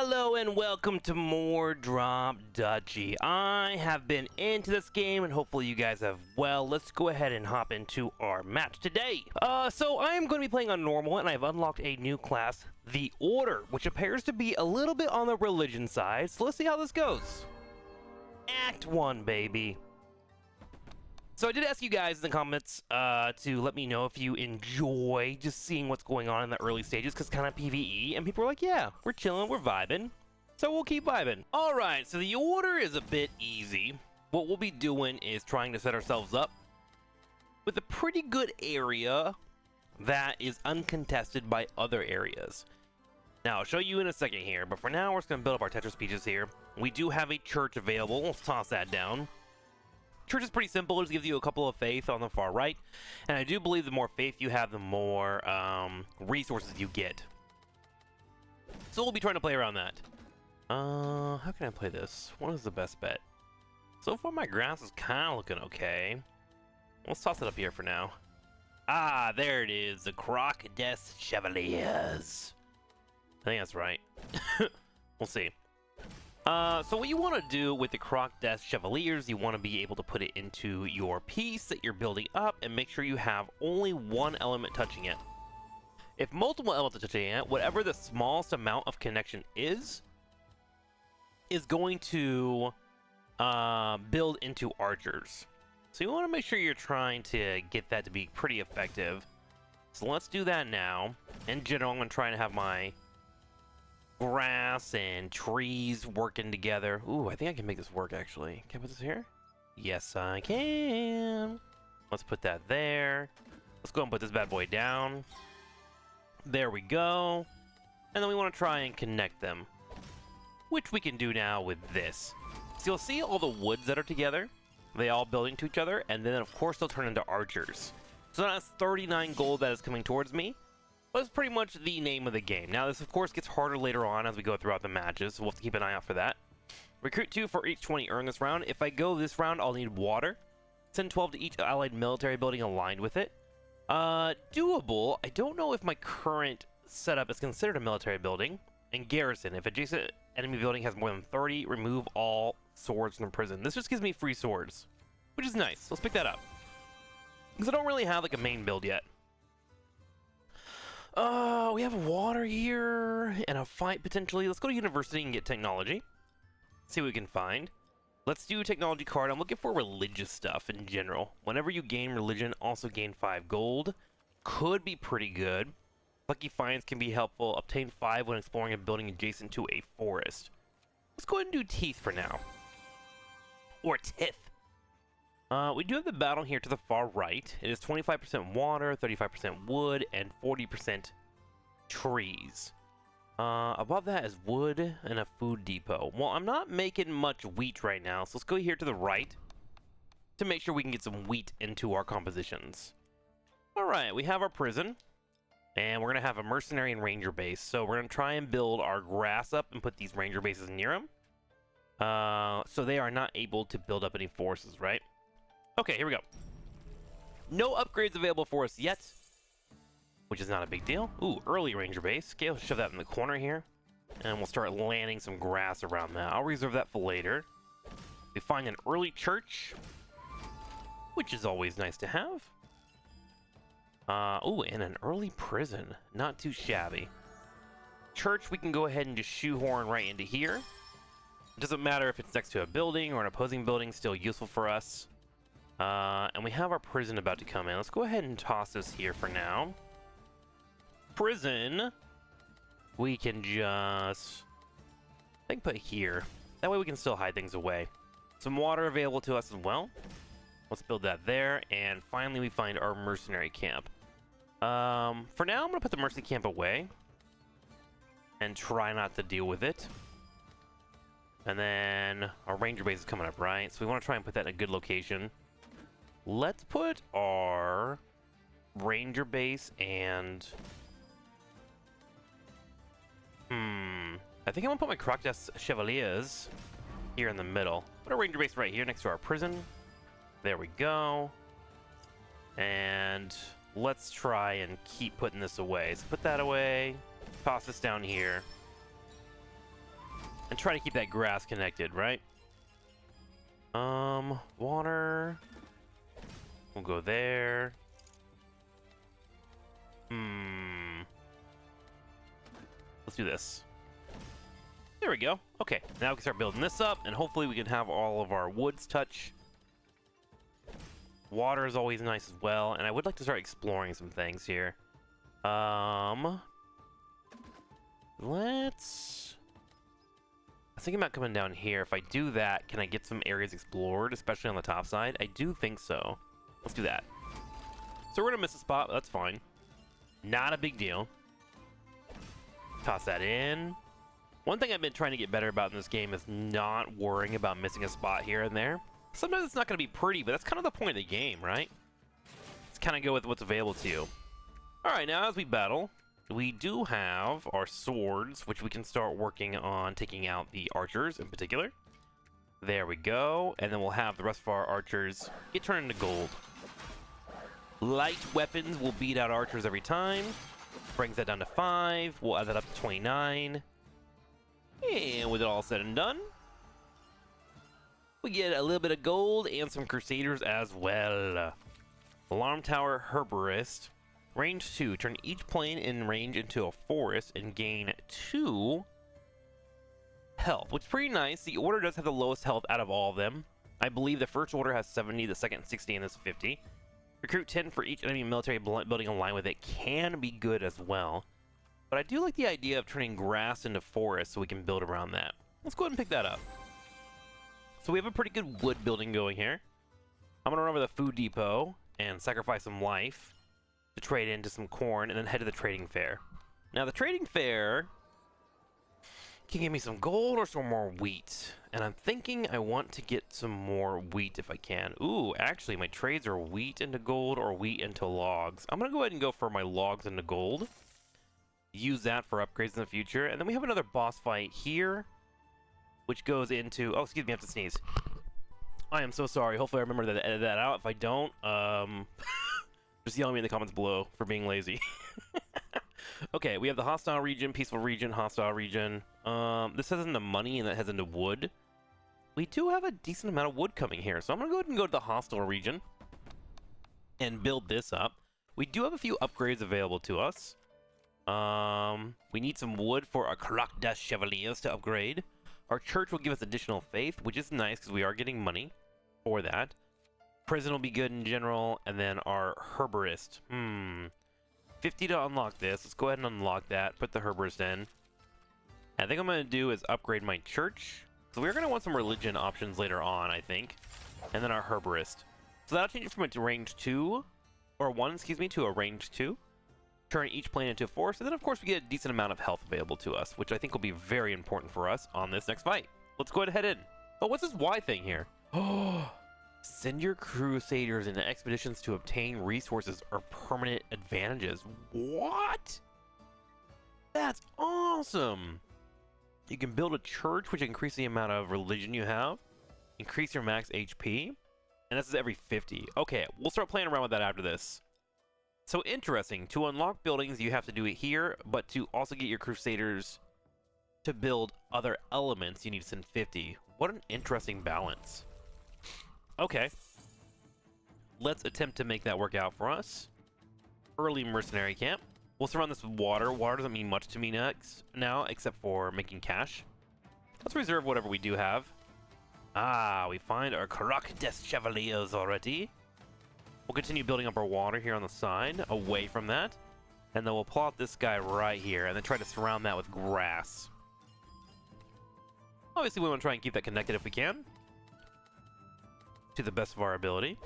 Hello and welcome to more Drop Duchy. I have been into this game and hopefully you guys have well. Let's go ahead and hop into our match today. So I am going to be playing on normal and I've unlocked a new class, the Order, which appears to be a little bit on the religion side. So let's see how this goes. Act 1, baby. So I did ask you guys in the comments to let me know if you enjoy just seeing what's going on in the early stages, because kind of PvE, and people were like, yeah, we're chilling, we're vibing, so we'll keep vibing. All right, so the order is a bit easy. What we'll be doing is trying to set ourselves up with a pretty good area that is uncontested by other areas. Now, I'll show you in a second here, but for now, we're just going to build up our Tetris pieces here. We do have a church available. Let's toss that down. Church is pretty simple. It just gives you a couple of faith on the far right. And I do believe the more faith you have, the more resources you get. So we'll be trying to play around that. How can I play this? What is the best bet? So far my grass is kind of looking okay. Let's toss it up here for now. Ah, there it is. The Croc des Chevaliers. I think that's right. We'll see. So what you want to do with the Croc des Chevaliers, you want to be able to put it into your piece that you're building up and make sure you have only one element touching it. If multiple elements are touching it, whatever the smallest amount of connection is going to build into archers. So you want to make sure you're trying to get that to be pretty effective. So let's do that now. In general, I'm going to try and have my grass and trees working together. Ooh, I think I can make this work actually. Can I put this here? Yes, I can. Let's put that there. Let's go and put this bad boy down. There we go. And then we want to try and connect them, which we can do now with this. So you'll see all the woods that are together. They all building to each other, and then of course they'll turn into archers. So that's 39 gold that is coming towards me. That's pretty much the name of the game. Now, this, of course, gets harder later on as we go throughout the matches, so we'll have to keep an eye out for that. Recruit 2 for each 20 earned this round. If I go this round, I'll need water. Send 12 to each allied military building aligned with it. Doable. I don't know if my current setup is considered a military building. And garrison. If adjacent enemy building has more than 30, remove all swords from the prison. This just gives me free swords, which is nice. Let's pick that up. Because I don't really have, like, a main build yet. We have water here and a fight potentially. Let's go to university and get technology. See what we can find. Let's do technology card. I'm looking for religious stuff in general. Whenever you gain religion, also gain 5 gold. Could be pretty good. Lucky finds can be helpful. Obtain 5 when exploring a building adjacent to a forest. Let's go ahead and do teeth for now. Or tith. We do have the battle here to the far right. It is 25% water, 35% wood, and 40% trees. Above that is wood and a food depot. Well, I'm not making much wheat right now, so let's go here to the right to make sure we can get some wheat into our compositions. All right, we have our prison, and we're going to have a mercenary and ranger base. So we're going to try and build our grass up and put these ranger bases near them. So they are not able to build up any forces, right? Okay, here we go. No upgrades available for us yet, which is not a big deal. Ooh, early ranger base. Okay, let's shove that in the corner here. And we'll start landing some grass around that. I'll reserve that for later. We find an early church, which is always nice to have. Ooh, and an early prison. Not too shabby. Church, we can go ahead and just shoehorn right into here. It doesn't matter if it's next to a building or an opposing building, still useful for us. And we have our prison about to come in. Let's go ahead and toss this here for now. Prison, we can just, I think, put here. That way we can still hide things away. Some water available to us as well. Let's build that there. And finally, we find our mercenary camp. For now, I'm going to put the mercenary camp away and try not to deal with it. And then our ranger base is coming up, right? So we want to try and put that in a good location. Let's put our ranger base and... I think I'm going to put my Croc des Chevaliers here in the middle. Put a ranger base right here next to our prison. There we go. And let's try and keep putting this away. So put that away. Toss this down here. And try to keep that grass connected, right? Water. We'll go there. Let's do this. There we go. Okay, now we can start building this up, and hopefully we can have all of our woods touch. Water is always nice as well, and I would like to start exploring some things here. Let's... I was thinking about coming down here. If I do that, can I get some areas explored, especially on the top side? I do think so. Let's do that. So we're gonna miss a spot, but that's fine. Not a big deal. Toss that in. One thing I've been trying to get better about in this game is not worrying about missing a spot here and there. Sometimes it's not going to be pretty, but that's kind of the point of the game, right? Let's kind of go with what's available to you. Alright, now as we battle, we do have our swords, which we can start working on taking out the archers in particular. There we go. And then we'll have the rest of our archers get turned into gold. Light weapons will beat out archers every time. Brings that down to 5. We'll add that up to 29. And with it all said and done, we get a little bit of gold and some Crusaders as well. Alarm Tower Herborist. Range 2. Turn each plane in range into a forest and gain 2 health, which is pretty nice. The order does have the lowest health out of all of them. I believe the first order has 70, the second 60, and this 50. Recruit 10 for each enemy military building aligned with it can be good as well. But I do like the idea of turning grass into forest so we can build around that. Let's go ahead and pick that up. So we have a pretty good wood building going here. I'm going to run over the food depot and sacrifice some life to trade into some corn and then head to the trading fair. Now the trading fair can give me some gold or some more wheat. And I'm thinking I want to get some more wheat if I can. Ooh, actually my trades are wheat into gold or wheat into logs. I'm going to go ahead and go for my logs into gold. Use that for upgrades in the future. And then we have another boss fight here, which goes into... Oh, excuse me, I have to sneeze. I am so sorry. Hopefully I remember to edit that out. If I don't, just yell at me in the comments below for being lazy. Okay, we have the hostile region, peaceful region, hostile region. This has into money and that has into wood. We do have a decent amount of wood coming here, so I'm going to go ahead and go to the hostile region and build this up. We do have a few upgrades available to us. We need some wood for our Croc des Chevaliers to upgrade. Our church will give us additional faith, which is nice because we are getting money for that. Prison will be good in general, and then our Herborist. 50 to unlock this. Let's go ahead and unlock that. Put the Herborist in. I think I'm going to do is upgrade my church. So we're going to want some religion options later on, I think. And then our Herborist. So that'll change it from a range 2, or 1, excuse me, to a range 2. Turn each plane into a forest, and then of course we get a decent amount of health available to us, which I think will be very important for us on this next fight. Let's go ahead and head in. Oh, what's this Y thing here? Oh, send your Crusaders into expeditions to obtain resources or permanent advantages. What? That's awesome. You can build a church, which increases the amount of religion you have. Increase your max HP. And this is every 50. Okay, we'll start playing around with that after this. So interesting. To unlock buildings, you have to do it here, but to also get your Crusaders to build other elements, you need to send 50. What an interesting balance. Okay. Let's attempt to make that work out for us. Early mercenary camp. We'll surround this with water. Water doesn't mean much to me now, except for making cash. Let's reserve whatever we do have. Ah, we find our Croc des Chevaliers already. We'll continue building up our water here on the side, away from that. And then we'll plot this guy right here, and then try to surround that with grass. Obviously, we want to try and keep that connected if we can. To the best of our ability.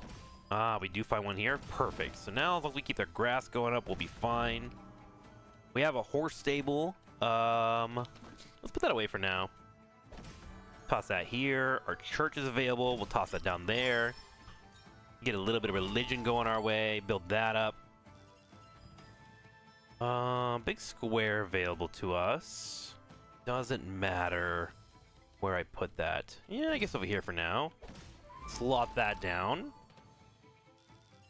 Ah, we do find one here. Perfect. So now, as long as we keep the grass going up, we'll be fine. We have a horse stable. Let's put that away for now. Toss that here. Our church is available. We'll toss that down there. Get a little bit of religion going our way. Build that up. Big square available to us. Doesn't matter where I put that. Yeah, I guess over here for now. Slot that down.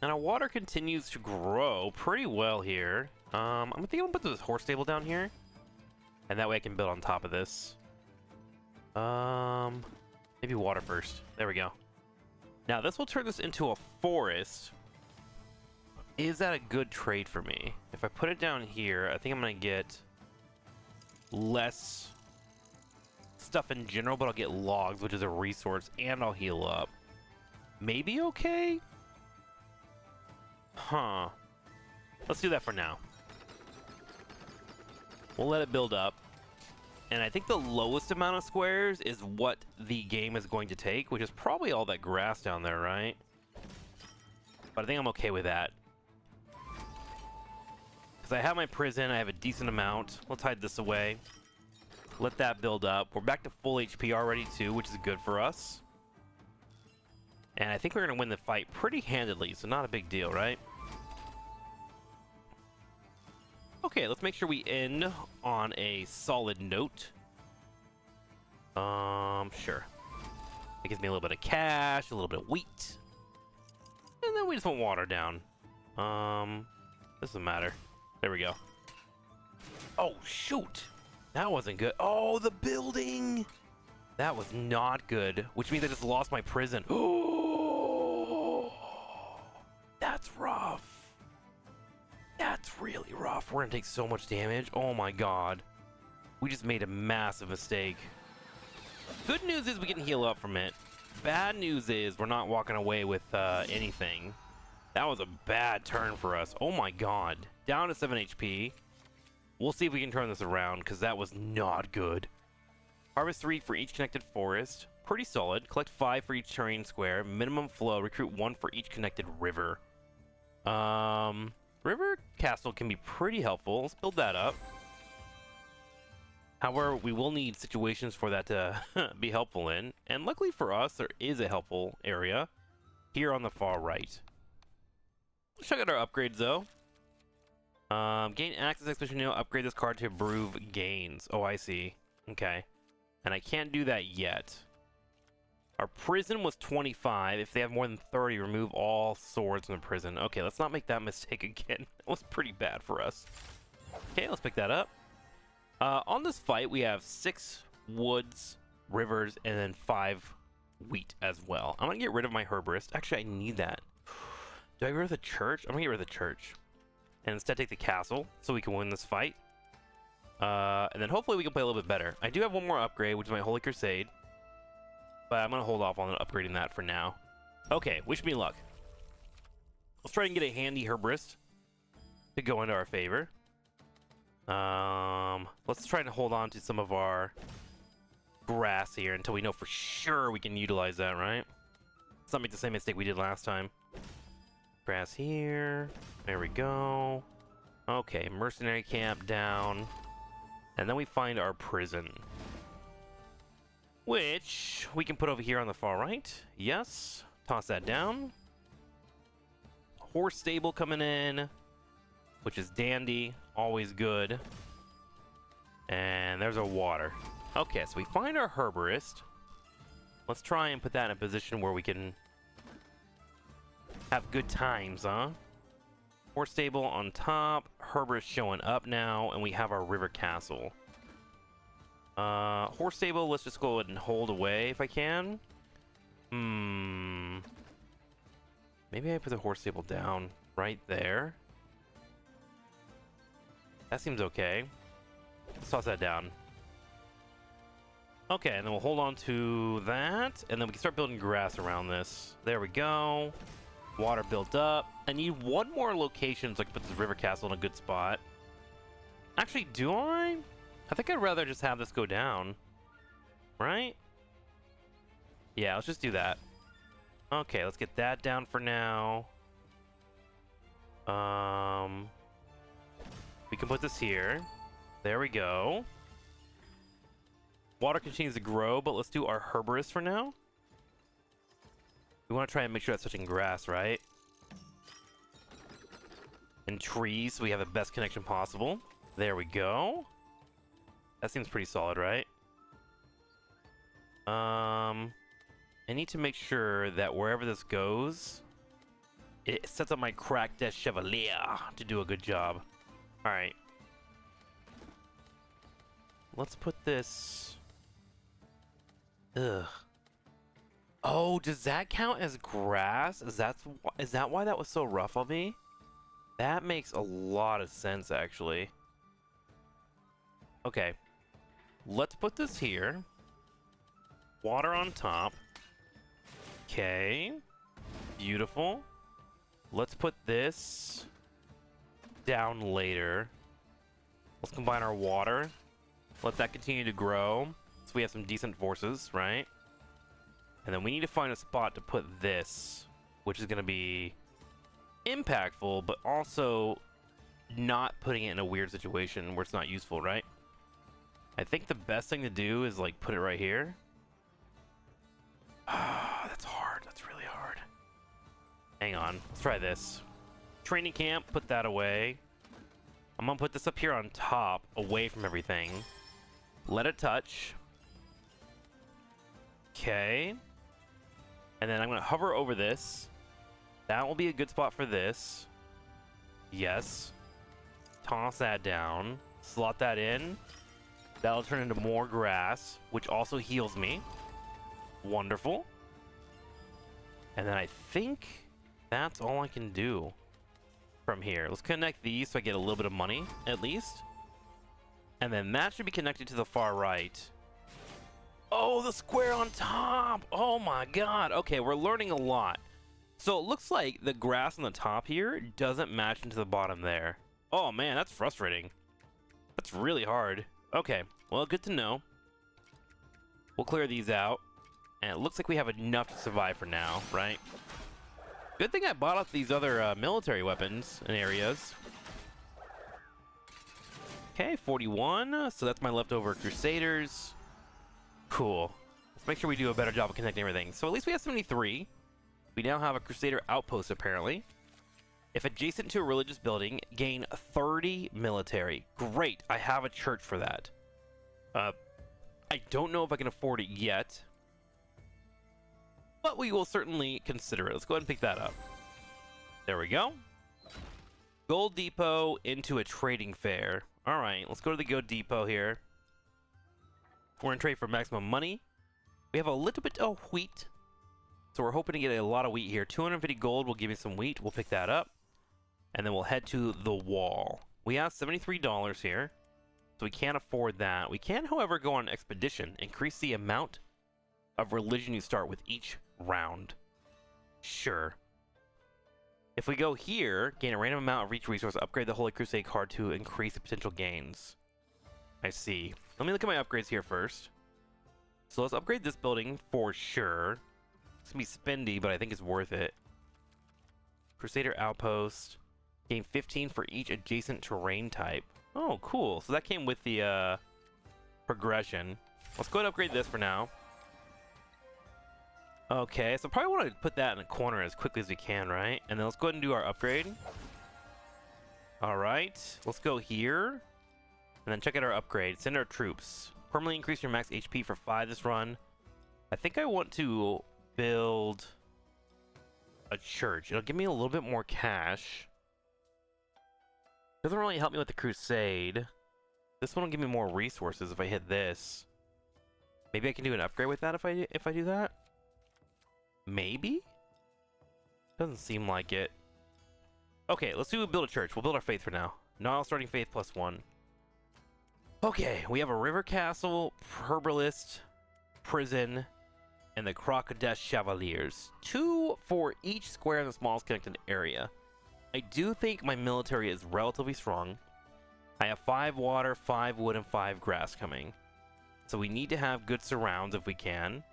And our water continues to grow pretty well here. I'm gonna put this horse stable down here. And that way I can build on top of this. Maybe water first. There we go. Now this will turn this into a forest. Is that a good trade for me? If I put it down here, I think I'm gonna get less stuff in general, but I'll get logs, which is a resource, and I'll heal up. Maybe okay? Huh. Let's do that for now. We'll let it build up. And I think the lowest amount of squares is what the game is going to take, which is probably all that grass down there, right? But I think I'm okay with that. Because I have my prison, I have a decent amount. Let's hide this away. Let that build up. We're back to full HP already too, which is good for us. And I think we're going to win the fight pretty handedly, so not a big deal, right? Okay, let's make sure we end on a solid note. Sure. It gives me a little bit of cash, a little bit of wheat. And then we just want water down. Doesn't matter. There we go. Oh, shoot! That wasn't good. Oh, the building! That was not good, which means I just lost my prison. Oh, that's rough. That's really rough. We're gonna take so much damage. Oh my god. We just made a massive mistake. Good news is we can heal up from it. Bad news is we're not walking away with anything. That was a bad turn for us. Oh my god. Down to 7 HP. We'll see if we can turn this around, because that was not good. Harvest 3 for each connected forest. Pretty solid. Collect 5 for each terrain square. Minimum flow. Recruit 1 for each connected river. River castle can be pretty helpful. Let's build that up. However, we will need situations for that to be helpful in. And luckily for us, there is a helpful area here on the far right. Let's check out our upgrades, though. Gain access expedition now. Upgrade this card to improve gains. Oh, I see. Okay. And I can't do that yet. Our prison was 25. If they have more than 30, remove all swords in the prison. Okay, let's not make that mistake again. That was pretty bad for us. Okay, let's pick that up. On this fight, we have 6 woods, rivers, and then 5 wheat as well. I'm going to get rid of my herborist. Actually, I need that. Do I get rid of the church? I'm going to get rid of the church. And instead take the castle so we can win this fight. And then hopefully we can play a little bit better. I do have one more upgrade, which is my Holy Crusade. But I'm going to hold off on upgrading that for now. Okay, wish me luck. Let's try and get a handy herborist to go into our favor. Let's try and hold on to some of our grass here until we know for sure we can utilize that, right? Let's not make the same mistake we did last time. Grass here. There we go. Okay, mercenary camp down. And then we find our prison, which we can put over here on the far right. Yes. Toss that down. Horse stable coming in, which is dandy. Always good. And there's our water. Okay, so we find our herborist. Let's try and put that in a position where we can have good times, huh? Horse stable on top. Herborist showing up now. And we have our river castle. Horse stable, let's just go ahead and hold away if I can. Maybe I put the horse stable down right there. That seems okay. Let's toss that down. Okay, and then we'll hold on to that. And then we can start building grass around this. There we go. Water built up. I need one more location so I can put this river castle in a good spot. Actually, do I? I think I'd rather just have this go down. Right? Yeah, let's just do that. Okay, let's get that down for now. We can put this here. There we go. Water continues to grow, but let's do our herborist for now. We want to try and make sure that's touching grass, right? And trees, so we have the best connection possible. There we go. That seems pretty solid, right? I need to make sure that wherever this goes, it sets up my crack des Chevalier to do a good job. Alright. Let's put this Ugh. Oh, does that count as grass? Is that why that was so rough on me? That makes a lot of sense, actually. Okay. Let's put this here. Water on top. Okay. Beautiful. Let's put this down later. Let's combine our water. Let that continue to grow. So we have some decent forces, right? And then we need to find a spot to put this, which is going to be impactful, but also not putting it in a weird situation where it's not useful, right? I think the best thing to do is like put it right here. Ah, that's hard. That's really hard. Hang on. Let's try this. Training camp, put that away. I'm gonna put this up here on top, away from everything. Let it touch. Okay. And then I'm gonna hover over this. That will be a good spot for this. Yes. Toss that down. Slot that in. That'll turn into more grass, which also heals me. Wonderful. And then I think that's all I can do from here. Let's connect these so I get a little bit of money, at least. And then that should be connected to the far right. Oh, the square on top! Oh my god! Okay, we're learning a lot. So it looks like the grass on the top here doesn't match into the bottom there. Oh man, that's frustrating. That's really hard. Okay, well, good to know. We'll clear these out. And it looks like we have enough to survive for now, right? Good thing I bought up these other military weapons and areas. Okay, 41. So that's my leftover Crusaders. Cool. Let's make sure we do a better job of connecting everything. So at least we have 73. We now have a Crusader Outpost, apparently. If adjacent to a religious building, gain 30 military. Great, I have a church for that. I don't know if I can afford it yet, but we will certainly consider it. Let's go ahead and pick that up. There we go. Gold depot into a trading fair. All right, let's go to the gold depot here. We're in trade for maximum money. We have a little bit of wheat, so we're hoping to get a lot of wheat here. 250 gold will give me some wheat. We'll pick that up, and then we'll head to the wall. We have $73 here, so we can't afford that. We can, however, go on an expedition. Increase the amount of religion you start with each round. Sure. If we go here, gain a random amount of each resource, upgrade the Holy Crusade card to increase the potential gains. I see. Let me look at my upgrades here first. So let's upgrade this building for sure. It's gonna be spendy, but I think it's worth it. Crusader Outpost. Gain 15 for each adjacent terrain type. Oh, cool. So that came with the progression. Let's go ahead and upgrade this for now. Okay, so probably want to put that in a corner as quickly as we can, right? And then let's go ahead and do our upgrade. All right, let's go here. And then check out our upgrade. Send our troops. Permanently increase your max HP for 5 this run. I think I want to build a church. It'll give me a little bit more cash. Doesn't really help me with the crusade. This one will give me more resources if I hit this. Maybe I can do an upgrade with that if I do that. Maybe? Doesn't seem like it. Okay, let's build a church. We'll build our faith for now. Nile starting faith +1. Okay, we have a river castle, herborist, prison, and the Crocodile Chevaliers. 2 for each square in the smallest connected area. I do think my military is relatively strong. I have 5 water, 5 wood, and 5 grass coming. So we need to have good surrounds if we can.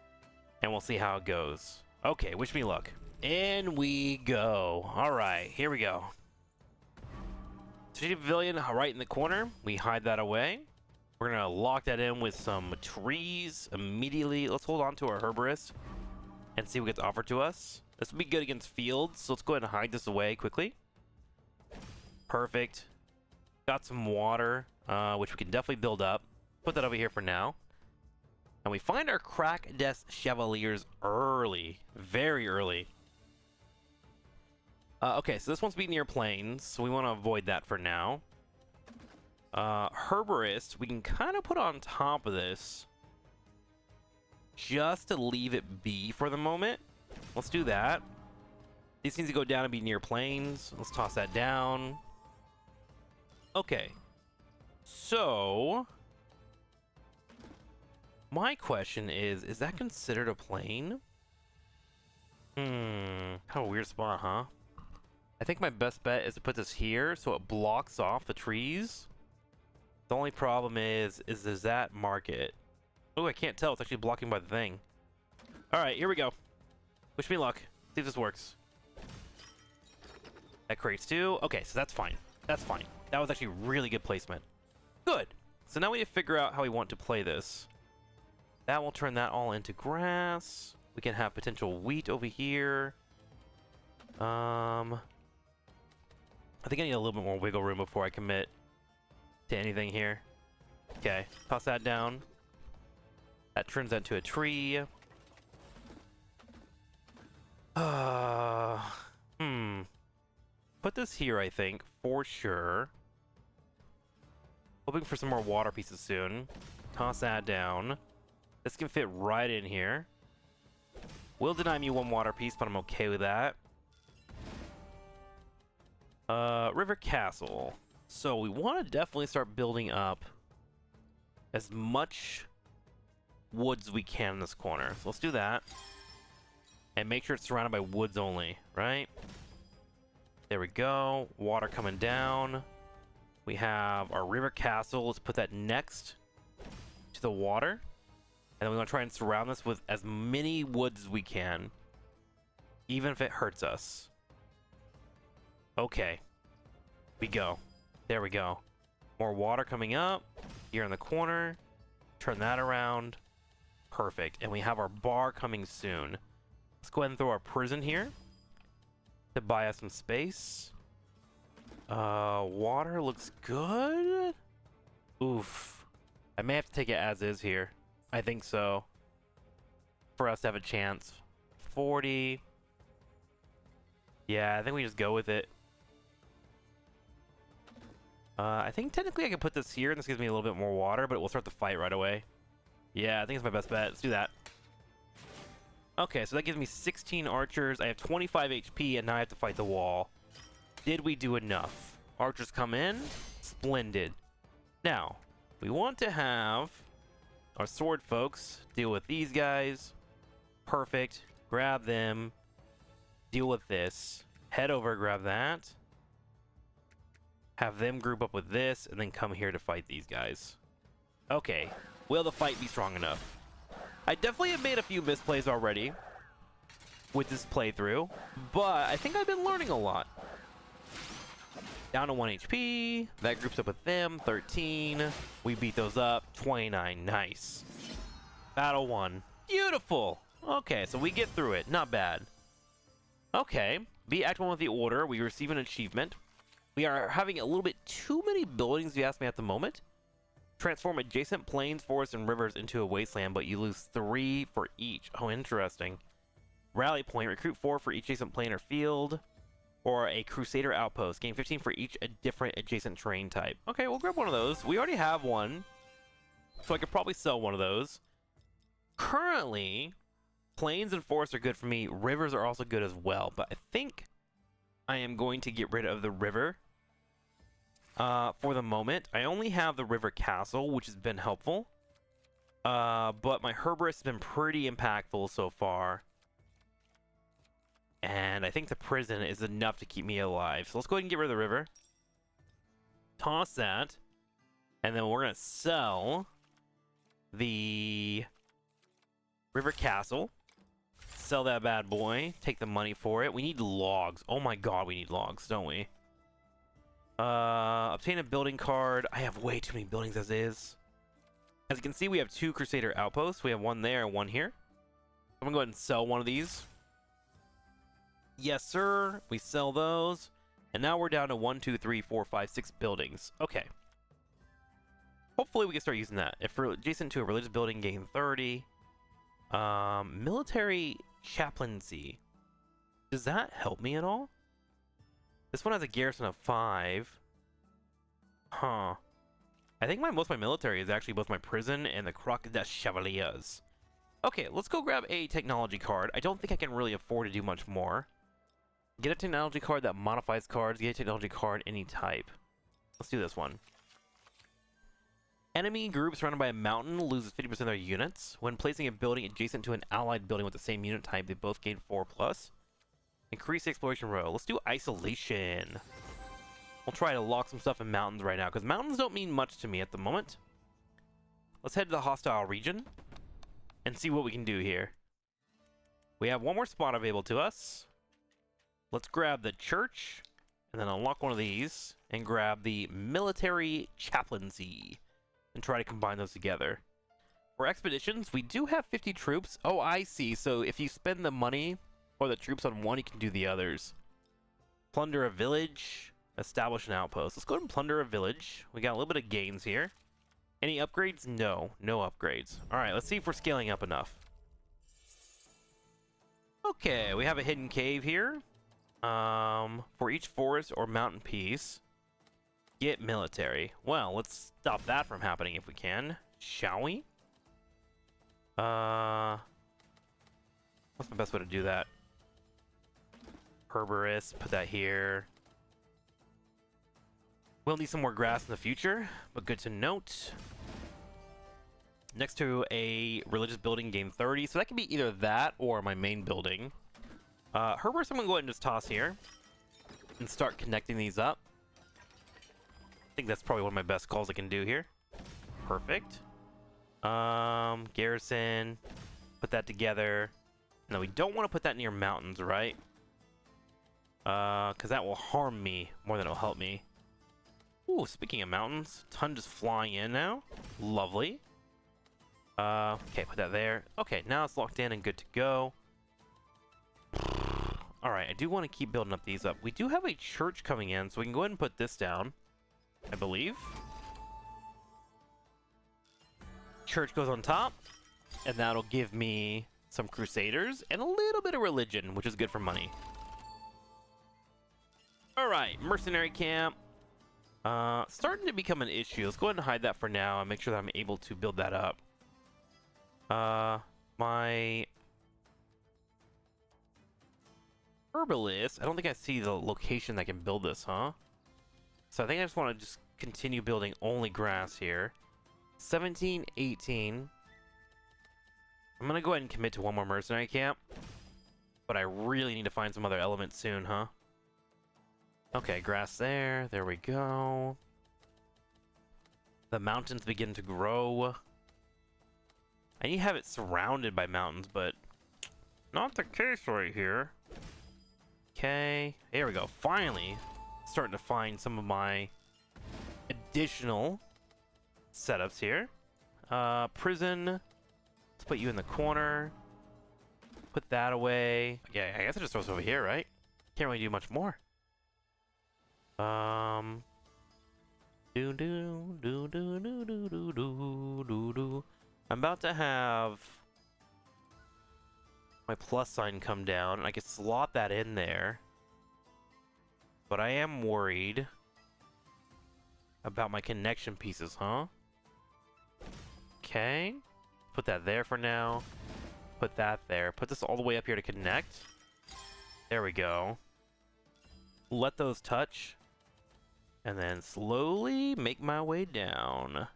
And we'll see how it goes. Okay, wish me luck. In we go. Alright, here we go. Strategic Pavilion right in the corner. We hide that away. We're going to lock that in with some trees immediately. Let's hold on to our Herborist and see what gets offered to us. This will be good against fields, so let's go ahead and hide this away quickly. Perfect. Got some water, which we can definitely build up. Put that over here for now. And we find our Crocodile Chevaliers early. Very early. Okay, so this one's be near plains, so we want to avoid that for now. Herborist, we can kind of put on top of this. just to leave it be for the moment. Let's do that. These need to go down and be near planes. Let's toss that down. Okay. So, my question is that considered a plane? Kind of a weird spot, huh? I think my best bet is to put this here so it blocks off the trees. The only problem is that market. Oh, I can't tell. It's actually blocking by the thing. All right, here we go. Wish me luck. See if this works. That creates two. Okay, so that's fine. That's fine. That was actually really good placement. Good. So now we need to figure out how we want to play this. That will turn that all into grass. We can have potential wheat over here. I think I need a little bit more wiggle room before I commit to anything here. Okay, toss that down. That turns that into a tree. Put this here, I think, for sure. Hoping for some more water pieces soon. Toss that down. This can fit right in here. Will deny me one water piece, but I'm okay with that. River Castle. So we want to definitely start building up as much woods as we can in this corner. So let's do that. And make sure it's surrounded by woods only, right? There we go. Water coming down. We have our river castle. Let's put that next to the water. And then we want to try and surround this with as many woods as we can. Even if it hurts us. Okay. We go. There we go. More water coming up. Here in the corner. Turn that around. Perfect. And we have our bar coming soon. Let's go ahead and throw our prison here. To buy us some space. Water looks good. Oof. I may have to take it as is here. I think so. For us to have a chance. 40. Yeah, I think we just go with it. I think technically I can put this here, and this gives me a little bit more water, but it will start the fight right away. Yeah, I think it's my best bet. Let's do that. Okay, so that gives me 16 archers. I have 25 HP, and now I have to fight the wall. Did we do enough? Archers come in. Splendid. Now, we want to have our sword folks deal with these guys. Perfect. Grab them. Deal with this. Head over, grab that. Have them group up with this, and then come here to fight these guys. Okay. Will the fight be strong enough? I definitely have made a few misplays already with this playthrough, but I think I've been learning a lot. Down to 1 HP. That groups up with them. 13. We beat those up. 29. Nice. Battle 1. Beautiful. Okay, so we get through it. Not bad. Okay. Be Act 1 with the order. We receive an achievement. We are having a little bit too many buildings, if you ask me, at the moment. Transform adjacent plains, forests, and rivers into a wasteland, but you lose 3 for each. Oh, interesting. Rally point. Recruit 4 for each adjacent plain or field. Or a Crusader Outpost. Gain 15 for each different adjacent terrain type. Okay, we'll grab one of those. We already have one. So I could probably sell one of those. Currently, plains and forests are good for me. Rivers are also good as well. But I think I am going to get rid of the river. For the moment, I only have the river castle, which has been helpful. But my Herborist has been pretty impactful so far. And I think the prison is enough to keep me alive. So let's go ahead and get rid of the river. Toss that. And then we're going to sell the river castle. Sell that bad boy. Take the money for it. We need logs. Oh my god, we need logs, don't we? Obtain a building card. I have way too many buildings as is. As you can see, we have 2 Crusader Outposts. We have one there and one here. I'm gonna go ahead and sell one of these. Yes, sir. We sell those. And now we're down to 1, 2, 3, 4, 5, 6 buildings. Okay. Hopefully we can start using that. If we're adjacent to a religious building, gain 30. Military chaplaincy. Does that help me at all? This one has a garrison of 5. Huh. I think most of my military is actually both my prison and the Croix des Chevaliers. Okay, let's go grab a technology card. I don't think I can really afford to do much more. Get a technology card that modifies cards. Get a technology card any type. Let's do this one. Enemy group surrounded by a mountain loses 50% of their units. When placing a building adjacent to an allied building with the same unit type, they both gain 4+. Increase the exploration row. Let's do isolation. We'll try to lock some stuff in mountains right now, because mountains don't mean much to me at the moment. Let's head to the hostile region and see what we can do here. We have one more spot available to us. Let's grab the church, and then unlock one of these, and grab the military chaplaincy, and try to combine those together. For expeditions, we do have 50 troops. Oh, I see. So if you spend the money or the troops on one, you can do the others. Plunder a village, establish an outpost. Let's go ahead and plunder a village. We got a little bit of gains here. Any upgrades? No, no upgrades. All right, let's see if we're scaling up enough. Okay, we have a hidden cave here. For each forest or mountain piece, get military. Well, let's stop that from happening if we can, shall we? What's the best way to do that? Herborist, put that here. We'll need some more grass in the future, but good to note. Next to a religious building, gain 30, so that can be either that or my main building. Herborist, I'm gonna go ahead and just toss here and start connecting these up. I think that's probably one of my best calls I can do here. Perfect. Garrison, put that together. No, we don't want to put that near mountains, right? Because that will harm me more than it'll help me. Ooh, speaking of mountains, ton just flying in now. Lovely. Okay, put that there. Okay, now it's locked in and good to go. Alright, I do want to keep building up these up. We do have a church coming in, so we can go ahead and put this down, I believe. Church goes on top, and that'll give me some Crusaders and a little bit of religion, which is good for money. Alright, mercenary camp. Starting to become an issue. Let's go ahead and hide that for now and make sure that I'm able to build that up. My herbalist, I don't think I see the location that can build this, huh? So I think I just want to just continue building only grass here. 17, 18. I'm gonna go ahead and commit to one more mercenary camp, but I really need to find some other elements soon, huh? Okay, grass there. There we go. The mountains begin to grow. I need to have it surrounded by mountains, but not the case right here. Okay, here we go. Finally, starting to find some of my additional setups here. Prison. Let's put you in the corner. Put that away. Yeah, I guess I just throw this over here, right? Can't really do much more. I'm about to have my plus sign come down, and I can slot that in there. But I am worried about my connection pieces, huh? Okay. Put that there for now. Put that there. Put this all the way up here to connect. There we go. Let those touch. And then slowly make my way down.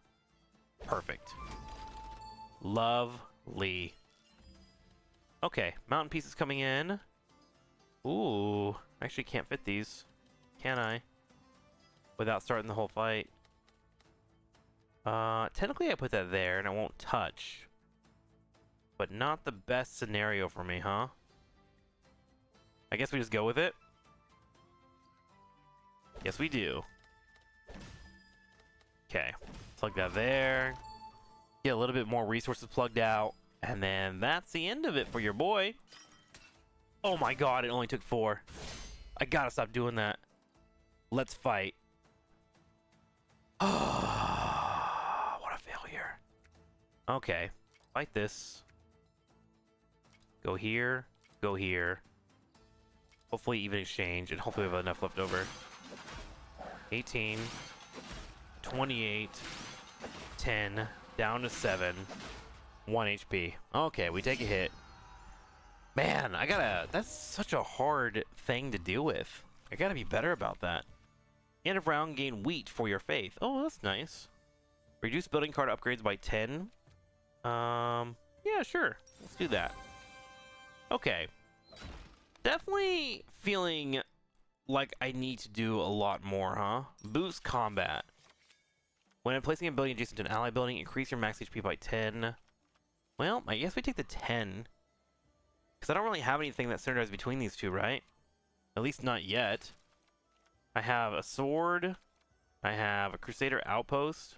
Perfect. Lovely. Okay, mountain pieces coming in. Ooh, I actually can't fit these. Can I? Without starting the whole fight. Technically I put that there and I won't touch. But not the best scenario for me, huh? I guess we just go with it. Yes, we do. Okay, plug that there. Get a little bit more resources plugged out. And then that's the end of it for your boy. Oh my god, it only took 4. I gotta stop doing that. Let's fight. What a failure. Okay, fight this. Go here, go here. Hopefully even exchange, and hopefully we have enough left over. 18, 28, 10, down to 7, 1 HP. Okay, we take a hit. Man, that's such a hard thing to deal with. I gotta be better about that. End of round, gain wheat for your faith. Oh, that's nice. Reduce building card upgrades by 10. Yeah, sure. Let's do that. Okay. Definitely feeling like I need to do a lot more, huh? Boost combat. When placing a building adjacent to an ally building, increase your max HP by 10. Well, I guess we take the 10. Because I don't really have anything that synergizes between these two, right? At least not yet. I have a sword. I have a Crusader Outpost.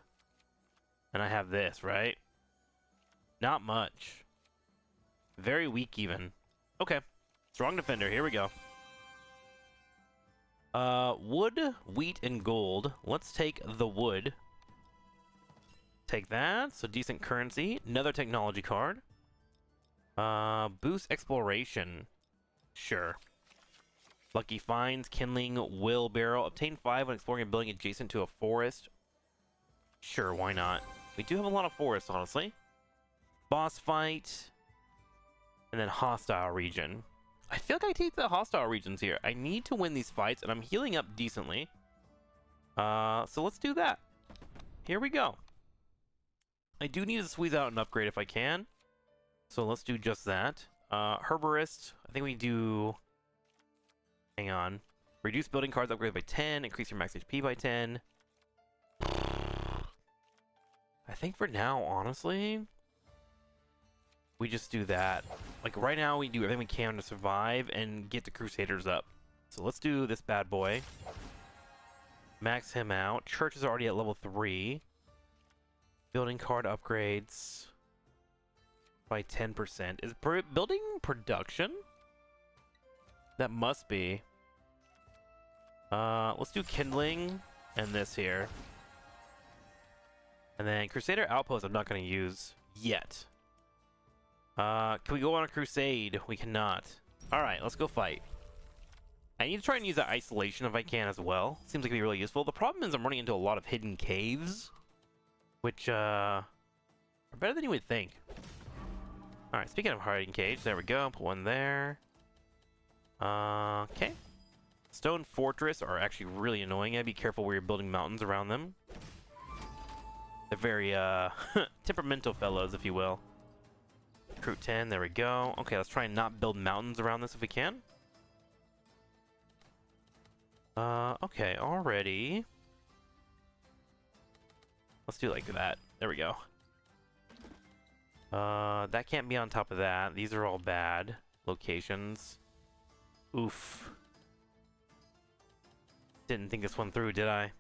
And I have this, right? Not much. Very weak, even. Okay. Strong defender. Here we go. Wood, wheat, and gold. Let's take the wood. Take that. So decent currency. Another technology card. Boost exploration. Sure. Lucky finds, kindling, wheelbarrow. Obtain 5 when exploring a building adjacent to a forest. Sure, why not? We do have a lot of forests, honestly. Boss fight. And then hostile region. I feel like I take the hostile regions here. I need to win these fights, and I'm healing up decently. So let's do that. Here we go. I do need to squeeze out an upgrade if I can. So let's do just that. Herborist. I think we do... Hang on. Reduce building cards upgrade by 10. Increase your max HP by 10. I think for now, honestly, we just do that. Like right now, we do everything we can to survive and get the Crusaders up. So let's do this bad boy. Max him out. Church is already at level 3. Building card upgrades by 10%. Is building production? That must be. Let's do kindling and this here. And then Crusader Outpost I'm not going to use yet. Can we go on a crusade? We cannot. Alright, let's go fight. I need to try and use that isolation if I can as well. Seems like it'd be really useful. The problem is I'm running into a lot of hidden caves. Which, are better than you would think. Alright, speaking of hiding cage, there we go. Put one there. Okay. Stone Fortress are actually really annoying. Be careful where you're building mountains around them. They're very, temperamental fellows, if you will. Recruit 10, there we go. Okay, let's try and not build mountains around this if we can. Okay, already. Let's do it like that. There we go. That can't be on top of that. These are all bad locations. Oof. Didn't think this one through, did I?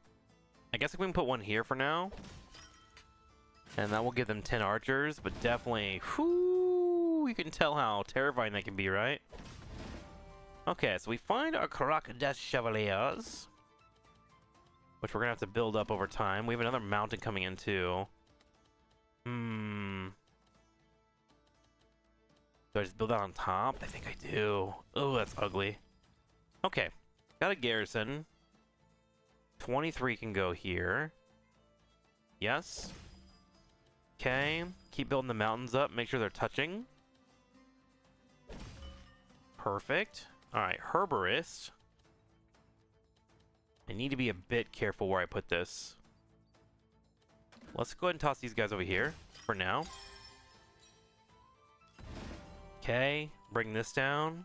I guess we can put one here for now. And that will give them 10 archers, but definitely, whoo, you can tell how terrifying that can be, right? Okay, so we find our Carac des Chevaliers, which we're gonna have to build up over time. We have another mountain coming in too. Do I just build that on top? I think I do. Oh, that's ugly. Okay, got a garrison. 23 can go here. Yes. Okay, keep building the mountains up. Make sure they're touching. Perfect. Alright, Herborist. I need to be a bit careful where I put this. Let's go ahead and toss these guys over here for now. Okay, bring this down.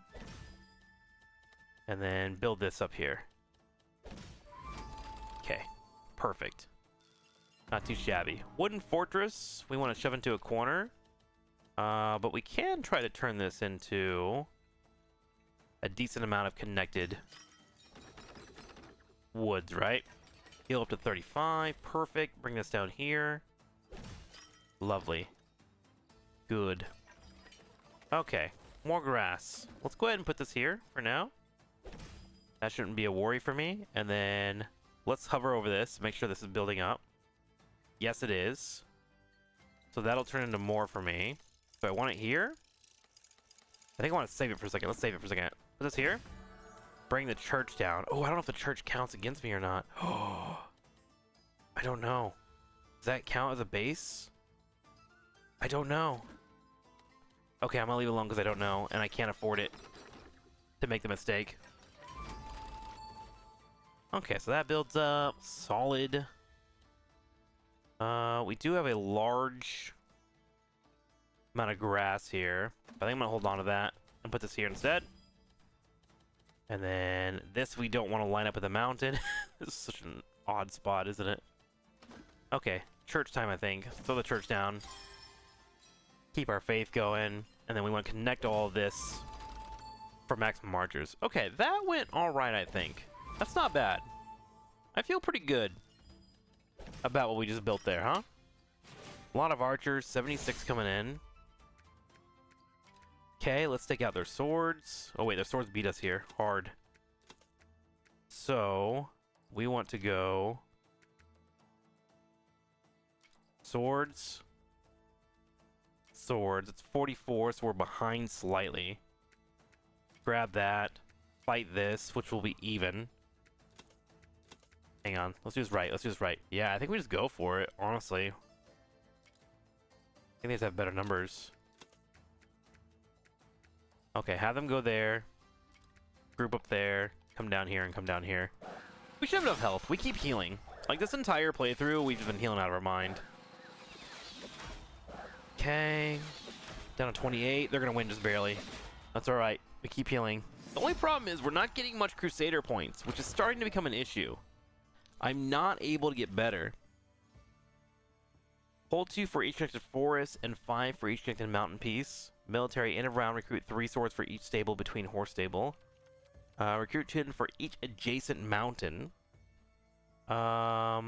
And then build this up here. Okay, perfect. Not too shabby. Wooden fortress, we want to shove into a corner. But we can try to turn this into a decent amount of connected woods, right? Heal up to 35. Perfect. Bring this down here. Lovely. Good. Okay. More grass. Let's go ahead and put this here for now. That shouldn't be a worry for me. And then let's hover over this. Make sure this is building up. Yes, it is. So that'll turn into more for me. Do I want it here? I think I want to save it for a second. Let's save it for a second. Put this here. Bring the church down. Oh, I don't know if the church counts against me or not. Oh, I don't know. Does that count as a base? I don't know. Okay, I'm gonna leave it alone because I don't know, and I can't afford it to make the mistake. Okay, so that builds up. Solid. We do have a large amount of grass here. I think I'm gonna hold on to that and put this here instead. And then this we don't want to line up with the mountain. This is such an odd spot, isn't it? Okay, church time, I think. Throw the church down. Keep our faith going. And then we want to connect all of this for maximum archers. Okay, that went alright, I think. That's not bad. I feel pretty good about what we just built there, huh? A lot of archers, 76 coming in. Okay, let's take out their swords. Oh wait, their swords beat us here hard. So, we want to go swords. Swords. It's 44, so we're behind slightly. Grab that. Fight this, which will be even. Hang on. Let's do this right. Let's do this right. Yeah, I think we just go for it, honestly. I think they just have better numbers. Okay, have them go there. Group up there. Come down here and come down here. We should have enough health. We keep healing. Like, this entire playthrough, we've just been healing out of our mind. Okay. Down to 28. They're going to win just barely. That's alright. We keep healing. The only problem is we're not getting much Crusader points, which is starting to become an issue. I'm not able to get better. Hold 2 for each connected forest and 5 for each connected mountain piece. Military, end of round, recruit 3 swords for each stable between horse stable. Recruit 10 for each adjacent mountain. I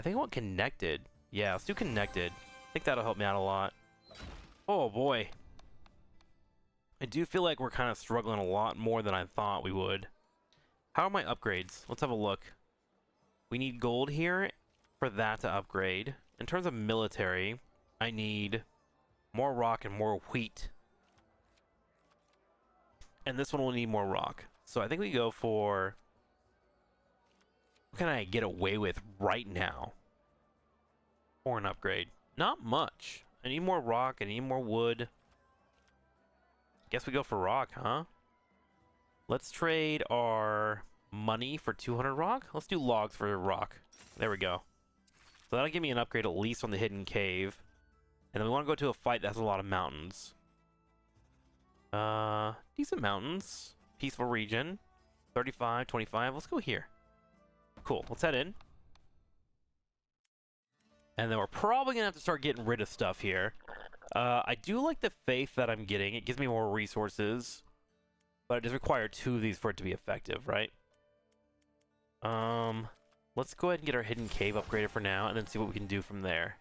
think I want connected. Yeah, let's do connected. I think that'll help me out a lot. Oh boy. I do feel like we're kind of struggling a lot more than I thought we would. How are my upgrades? Let's have a look. We need gold here for that to upgrade. In terms of military, I need more rock and more wheat. And this one will need more rock. So I think we go for... What can I get away with right now for an upgrade? Not much. I need more rock. I need more wood. Guess we go for rock, huh? Let's trade our money for 200 rock. Let's do logs for rock. There we go. So that'll give me an upgrade at least on the hidden cave. And then we want to go to a fight that has a lot of mountains. Decent mountains. Peaceful region. 35, 25. Let's go here. Cool. Let's head in. And then we're probably going to have to start getting rid of stuff here. I do like the faith that I'm getting. It gives me more resources. But it does require 2 of these for it to be effective, right? Let's go ahead and get our hidden cave upgraded for now, and then see what we can do from there.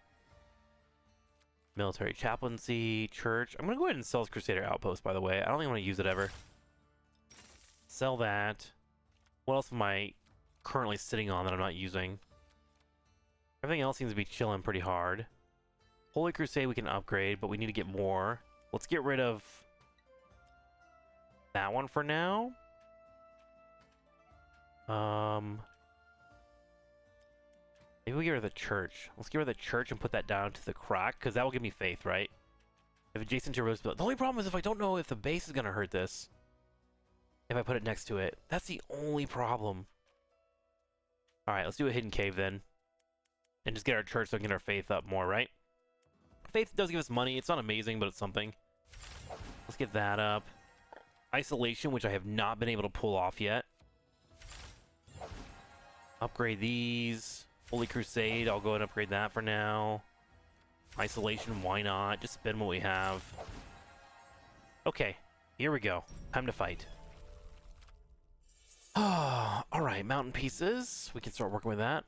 Military chaplaincy, church. I'm gonna go ahead and sell this Crusader Outpost, by the way. I don't even want to use it ever. Sell that. What else am I currently sitting on that I'm not using? Everything else seems to be chilling pretty hard. Holy Crusade we can upgrade, but we need to get more. Let's get rid of that one for now. Maybe we get rid of the church. Let's get rid of the church and put that down to the crack, because that will give me faith, right? If adjacent to a rose build. The only problem is if I don't know if the base is going to hurt this. If I put it next to it. That's the only problem. Alright, let's do a hidden cave then. And just get our church so we can get our faith up more, right? Faith does give us money. It's not amazing, but it's something. Let's get that up. Isolation, which I have not been able to pull off yet. Upgrade these. Holy Crusade, I'll go and upgrade that for now. Isolation, why not? Just spend what we have. Okay, here we go. Time to fight. Alright, mountain pieces. We can start working with that.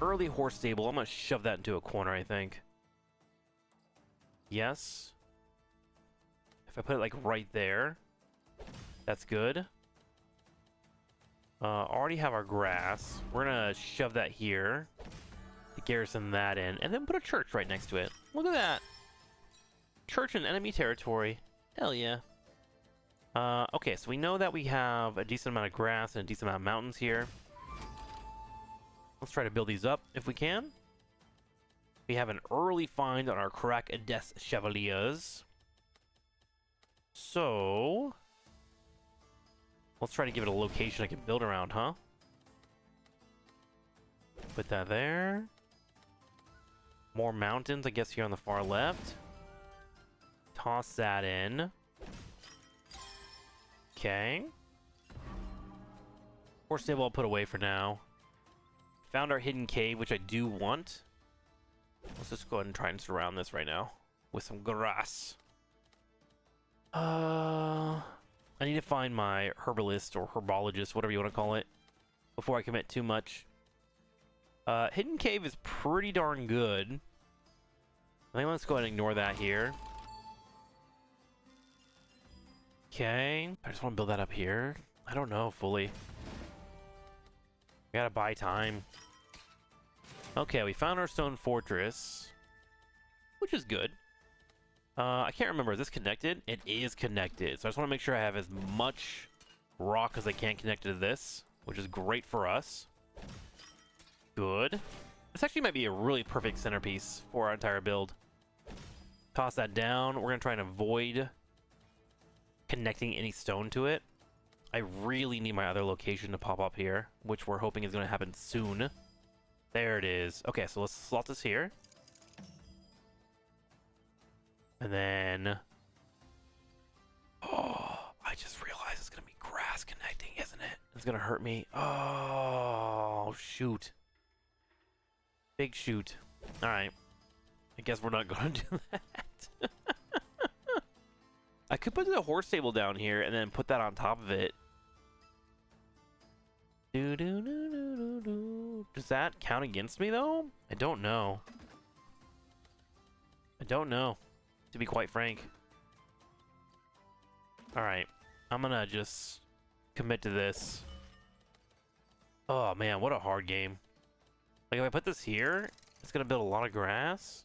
Early horse stable. I'm going to shove that into a corner, I think. Yes. If I put it like right there. That's good. Already have our grass. We're gonna shove that here. To garrison that in. And then put a church right next to it. Look at that. Church in enemy territory. Hell yeah. Okay, so we know that we have a decent amount of grass and a decent amount of mountains here. Let's try to build these up if we can. We have an early find on our Crack des Chevaliers. So let's try to give it a location I can build around, huh? Put that there. More mountains, I guess, here on the far left. Toss that in. Okay. Horse stable I'll put away for now. Found our hidden cave, which I do want. Let's just go ahead and try and surround this right now with some grass. I need to find my herbalist or herbologist, whatever you want to call it, before I commit too much. Hidden cave is pretty darn good. I think let's go ahead and ignore that here. Okay, I just want to build that up here. I don't know fully. We gotta buy time. Okay, we found our stone fortress, which is good. I can't remember, is this connected? It is connected, so I just want to make sure I have as much rock as I can connected to this, which is great for us. Good. This actually might be a really perfect centerpiece for our entire build. Toss that down. We're going to try and avoid connecting any stone to it. I really need my other location to pop up here, which we're hoping is going to happen soon. There it is. Okay, so let's slot this here. And then... Oh, I just realized it's going to be grass connecting, isn't it? It's going to hurt me. Oh, shoot. Big shoot. Alright. I guess we're not going to do that. I could put the horse stable down here and then put that on top of it. Does that count against me, though? I don't know. I don't know, to be quite frank. Alright. I'm gonna just commit to this. Oh, man, what a hard game. Like, if I put this here, it's going to build a lot of grass,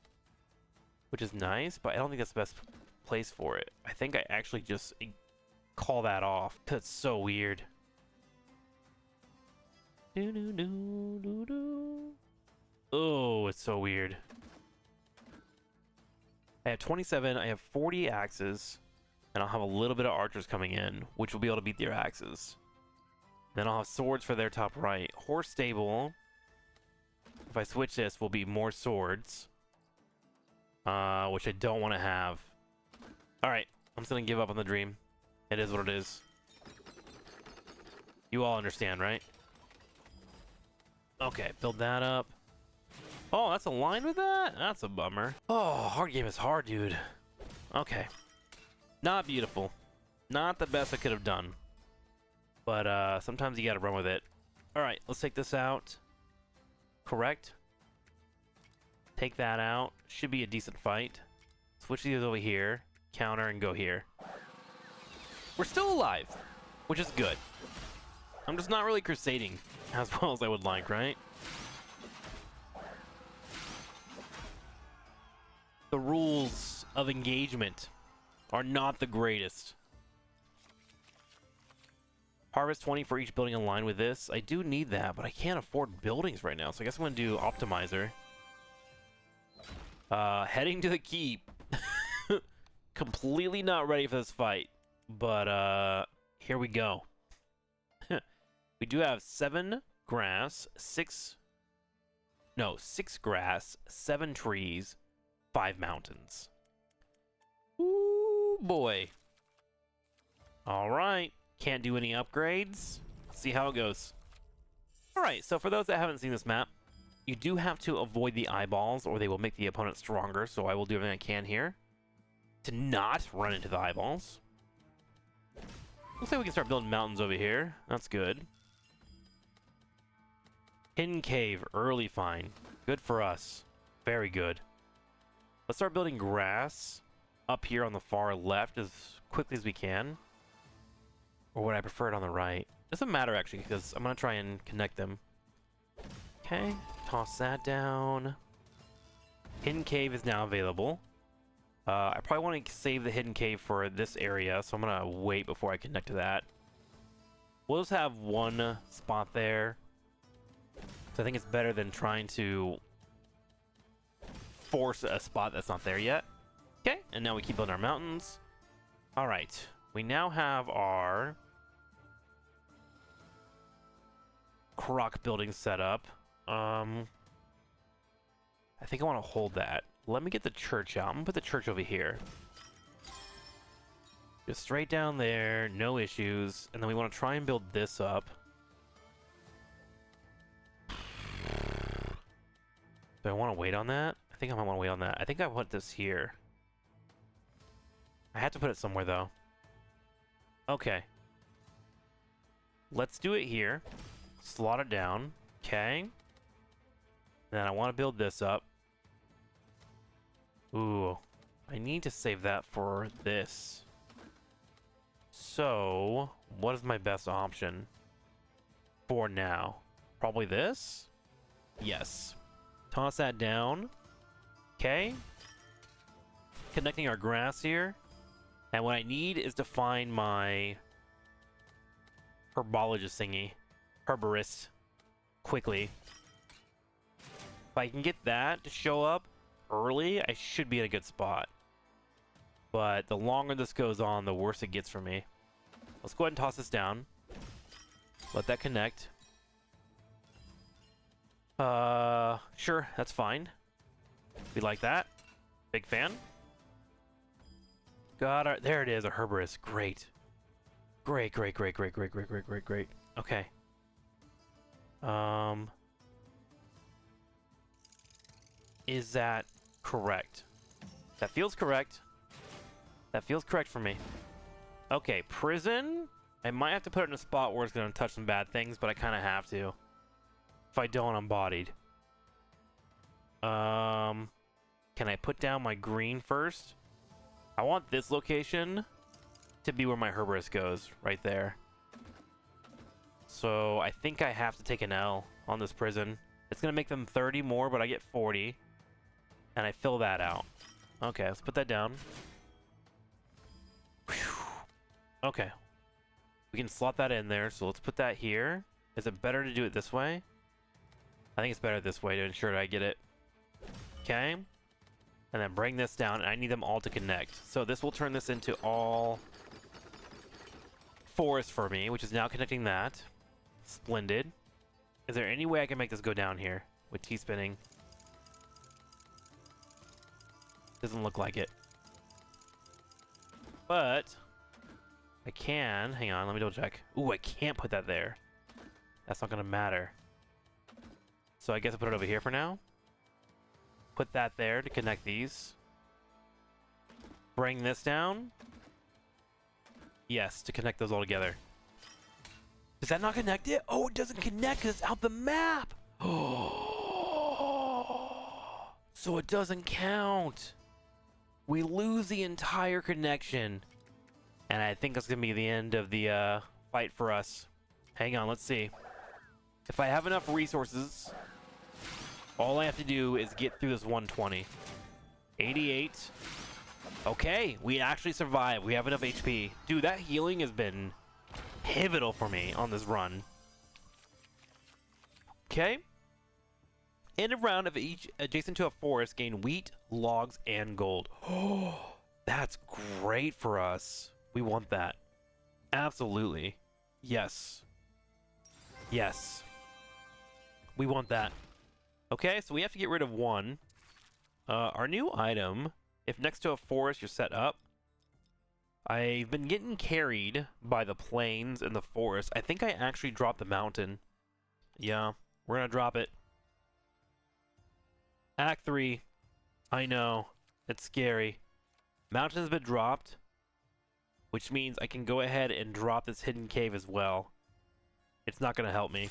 which is nice, but I don't think that's the best place for it. I think I actually just call that off, because it's so weird. Oh, it's so weird. I have 27, I have 40 axes, and I'll have a little bit of archers coming in, which will be able to beat their axes. Then I'll have swords for their top right. Horse stable... If I switch this, will be more swords. Which I don't want to have. Alright, I'm just going to give up on the dream. It is what it is. You all understand, right? Okay, build that up. Oh, that's aligned with that? That's a bummer. Oh, hard game is hard, dude. Okay. Not beautiful. Not the best I could have done. But sometimes you gotta run with it. Alright, let's take this out. Correct. Take that out. Should be a decent fight. Switch these over here. Counter and go here. We're still alive, which is good. I'm just not really crusading as well as I would like, right? The rules of engagement are not the greatest. Harvest 20 for each building in line with this. I do need that, but I can't afford buildings right now, so I guess I'm going to do Optimizer. Heading to the keep. Completely not ready for this fight, but here we go. We do have 6 grass, 6 grass, 7 trees, 5 mountains. Ooh, boy. All right. Can't do any upgrades. See how it goes. Alright, so for those that haven't seen this map, you do have to avoid the eyeballs or they will make the opponent stronger, so I will do everything I can here to not run into the eyeballs. Looks like we can start building mountains over here. That's good. Hidden cave, early find. Good for us. Very good. Let's start building grass up here on the far left as quickly as we can. Or would I prefer it on the right? Doesn't matter, actually, because I'm going to try and connect them. Okay, toss that down. Hidden cave is now available. I probably want to save the hidden cave for this area, so I'm going to wait before I connect to that. We'll just have one spot there. So I think it's better than trying to force a spot that's not there yet. Okay, and now we keep building our mountains. All right. We now have our croc building set up. I think I want to hold that. Let me get the church out. I'm gonna put the church over here. Just straight down there, no issues. And then we want to try and build this up. Do I want to wait on that? I think I might want to wait on that. I think I want this here. I have to put it somewhere, though. Okay. Let's do it here. Slot it down. Okay. Then I want to build this up. Ooh. I need to save that for this. So, what is my best option for now? Probably this? Yes. Toss that down. Okay. Connecting our grass here. And what I need is to find my herbologist thingy. Herborist. Quickly. If I can get that to show up early, I should be in a good spot. But the longer this goes on, the worse it gets for me. Let's go ahead and toss this down. Let that connect. Sure, that's fine. We like that. Big fan. Got our, there it is, a herborist. Great. Great, great, great, great, great, great, great, great, great. Okay. Is that correct? That feels correct. That feels correct for me. Okay, prison. I might have to put it in a spot where it's going to touch some bad things, but I kind of have to. If I don't, I'm bodied. Can I put down my green first? I want this location to be where my herborist goes, right there. So I think I have to take an L on this prison. It's going to make them 30 more, but I get 40. And I fill that out. Okay, let's put that down. Whew. Okay. We can slot that in there, so let's put that here. Is it better to do it this way? I think it's better this way to ensure that I get it. Okay. And then bring this down, and I need them all to connect. So this will turn this into all forest for me, which is now connecting that. Splendid. Is there any way I can make this go down here with T-spinning? Doesn't look like it. But I can. Hang on, let me double check. Ooh, I can't put that there. That's not gonna matter. So I guess I'll put it over here for now. Put that there to connect these. Bring this down. Yes, to connect those all together. Does that not connect it? Oh, it doesn't connect because it's out the map. Oh, so it doesn't count. We lose the entire connection. And I think that's going to be the end of the fight for us. Hang on, let's see. If I have enough resources, all I have to do is get through this 120. 88. Okay, we actually survived. We have enough HP. Dude, that healing has been pivotal for me on this run. Okay. End of round of each adjacent to a forest gain wheat, logs, and gold. Oh, that's great for us. We want that. Absolutely. Yes. Yes. We want that. Okay, so we have to get rid of one. Our new item, if next to a forest you're set up, I've been getting carried by the plains and the forest. I think I actually dropped the mountain. Yeah, we're gonna drop it. Act 3. I know. It's scary. Mountain has been dropped, which means I can go ahead and drop this hidden cave as well. It's not gonna help me.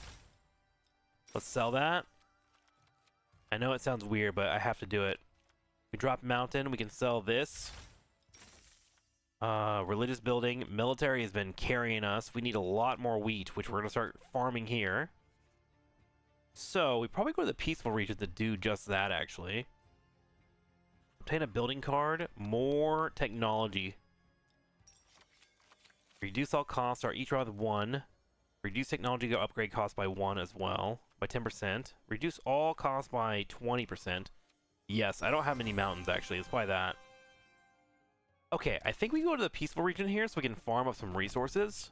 Let's sell that. I know it sounds weird, but I have to do it. We drop mountain, we can sell this. Religious building. Military has been carrying us. We need a lot more wheat, which we're going to start farming here. So, we probably go to the peaceful region to do just that, actually. Obtain a building card. More technology. Reduce all costs are each round 1. Reduce technology upgrade cost by 1 as well. By 10%. Reduce all costs by 20%. Yes, I don't have many mountains, actually. Let's buy that. Okay, I think we go to the peaceful region here so we can farm up some resources.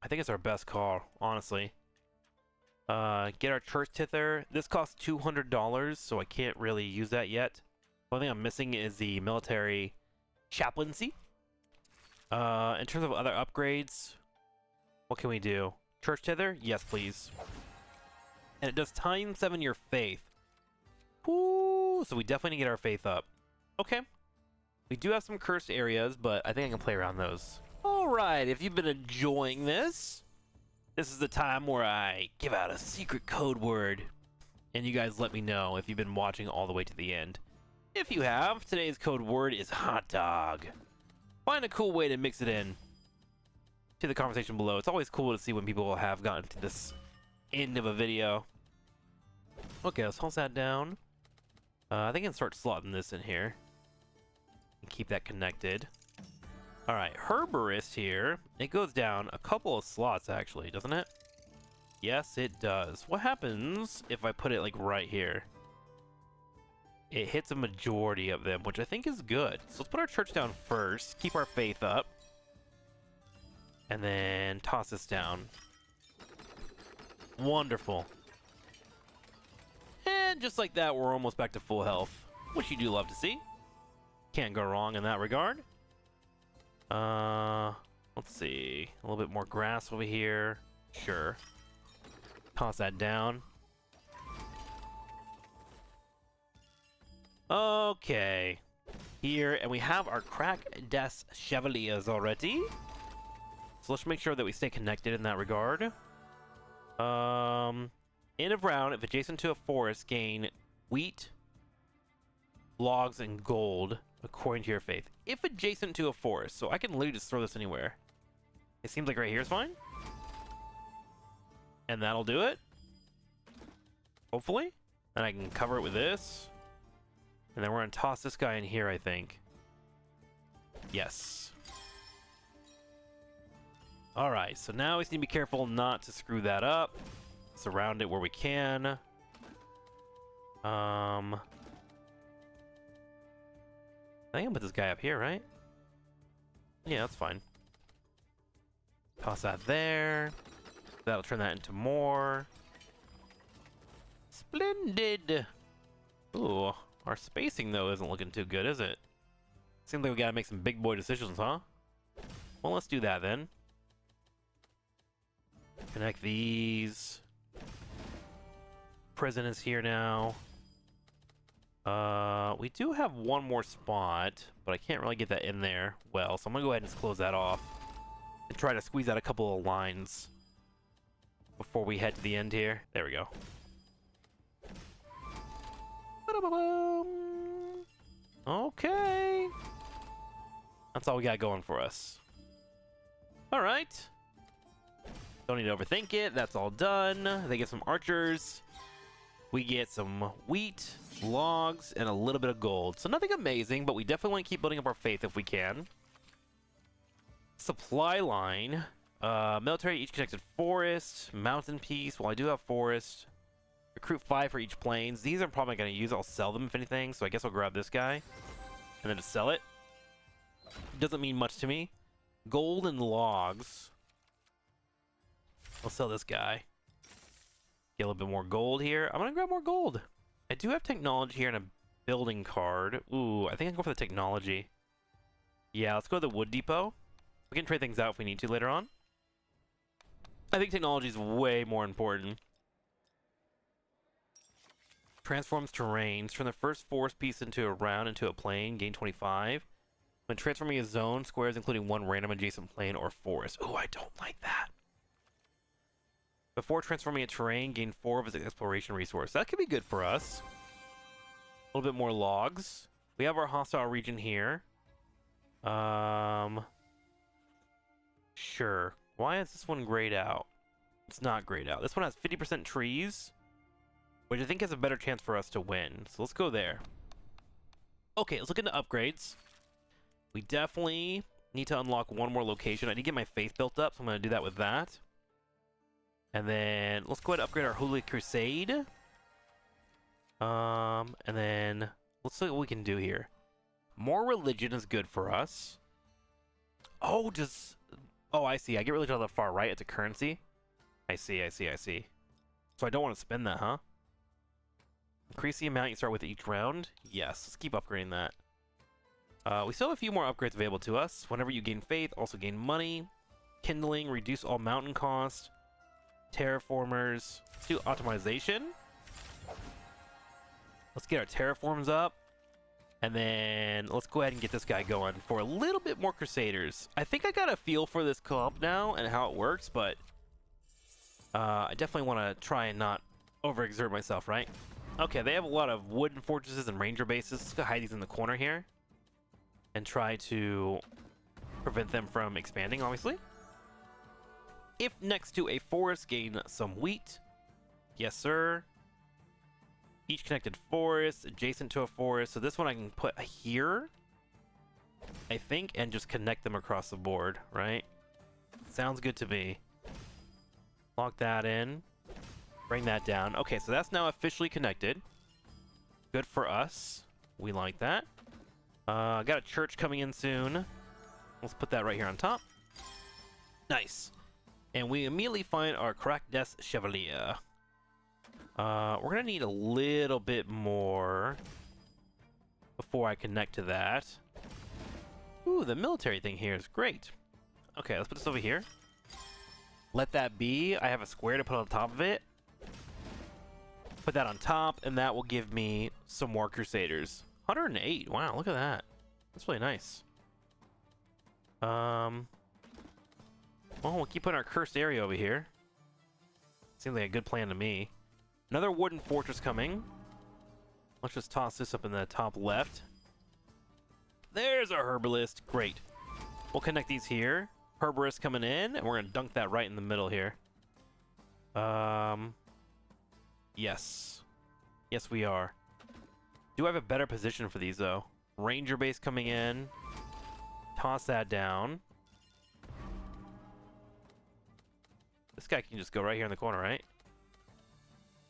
I think it's our best call, honestly. Get our church tither. This costs $200, so I can't really use that yet. The only thing I'm missing is the military chaplaincy. In terms of other upgrades, what can we do? Church tither? Yes, please. And it does times 7 your faith. Ooh, so we definitely need to get our faith up. Okay. We do have some cursed areas, but I think I can play around those. Alright, if you've been enjoying this, this is the time where I give out a secret code word. And you guys let me know if you've been watching all the way to the end. If you have, today's code word is hot dog. Find a cool way to mix it in to the conversation below. It's always cool to see when people have gotten to this end of a video. Okay, let's hold that down. I think I can start slotting this in here. And keep that connected. Alright, Herborist here. It goes down a couple of slots, actually, doesn't it? Yes, it does. What happens if I put it, like, right here? It hits a majority of them, which I think is good. So let's put our church down first. Keep our faith up. And then toss this down. Wonderful. And just like that, we're almost back to full health, which you do love to see. Can't go wrong in that regard. Let's see. A little bit more grass over here. Sure. Toss that down. Okay. Here, and we have our Crack des Chevaliers already. So let's make sure that we stay connected in that regard. End of round, if adjacent to a forest, gain wheat, logs, and gold according to your faith. If adjacent to a forest, so I can literally just throw this anywhere. It seems like right here is fine. And that'll do it. Hopefully. And I can cover it with this. And then we're going to toss this guy in here, I think. Yes. Alright, so now we just need to be careful not to screw that up. Surround it where we can. I think I can put this guy up here, right? Yeah, that's fine. Toss that there. That'll turn that into more. Splendid! Ooh, our spacing, though, isn't looking too good, is it? Seems like we gotta make some big boy decisions, huh? Well, let's do that, then. Connect these. Prison is here now. We do have one more spot, but I can't really get that in there well, so I'm gonna go ahead and just close that off and try to squeeze out a couple of lines before we head to the end here. There we go. Okay. That's all we got going for us. Alright. Don't need to overthink it. That's all done. They get some archers. We get some wheat, logs, and a little bit of gold. So nothing amazing, but we definitely want to keep building up our faith if we can. Supply line. Military, each connected forest. Mountain piece. Well, I do have forest. Recruit 5 for each plains. These I'm probably going to use. I'll sell them if anything. So I guess I'll grab this guy. And then just sell it. Doesn't mean much to me. Gold and logs. I'll sell this guy. Get a little bit more gold here. I'm going to grab more gold. I do have technology here and a building card. Ooh, I think I can go for the technology. Yeah, let's go to the wood depot. We can trade things out if we need to later on. I think technology is way more important. Transforms terrains. Turn the first forest piece into a round into a plain. Gain 25. When transforming a zone, squares including one random adjacent plain or forest. Ooh, I don't like that. Before transforming a terrain, gain 4 of its exploration resource. That could be good for us. A little bit more logs. We have our hostile region here. Sure. Why is this one grayed out? It's not grayed out. This one has 50% trees, which I think has a better chance for us to win. So let's go there. Okay, let's look into upgrades. We definitely need to unlock one more location. I need to get my faith built up, so I'm going to do that with that. And then let's go ahead and upgrade our Holy Crusade. And then let's see what we can do here. More religion is good for us. Oh, does... Oh, I see. I get religion on the far right. It's a currency. I see. So I don't want to spend that, huh? Increase the amount you start with each round. Yes, let's keep upgrading that. We still have a few more upgrades available to us. Whenever you gain faith, also gain money. Kindling, reduce all mountain cost. Terraformers. Let's do optimization. Let's get our terraforms up. And then let's go ahead and get this guy going for a little bit more Crusaders. I think I got a feel for this co-op now and how it works, but I definitely want to try and not overexert myself, right? Okay, they have a lot of wooden fortresses and ranger bases. Let's go hide these in the corner here and try to prevent them from expanding, obviously. If next to a forest, gain some wheat. Yes, sir. Each connected forest, adjacent to a forest. So this one I can put here, I think, and just connect them across the board, right? Sounds good to me. Lock that in. Bring that down. Okay, so that's now officially connected. Good for us. We like that. Got a church coming in soon. Let's put that right here on top. Nice. And we immediately find our Cracked Death Chevalier. We're gonna need a little bit more before I connect to that. Ooh, the military thing here is great. Okay, let's put this over here. Let that be. I have a square to put on top of it. Put that on top, and that will give me some more Crusaders. 108. Wow, look at that. That's really nice. Well, we'll keep putting our cursed area over here. Seems like a good plan to me. Another wooden fortress coming. Let's just toss this up in the top left. There's our Herborist. Great. We'll connect these here. Herborist coming in, and we're going to dunk that right in the middle here. Yes. Yes, we are. Do I have a better position for these, though? Ranger base coming in. Toss that down. This guy can just go right here in the corner, right?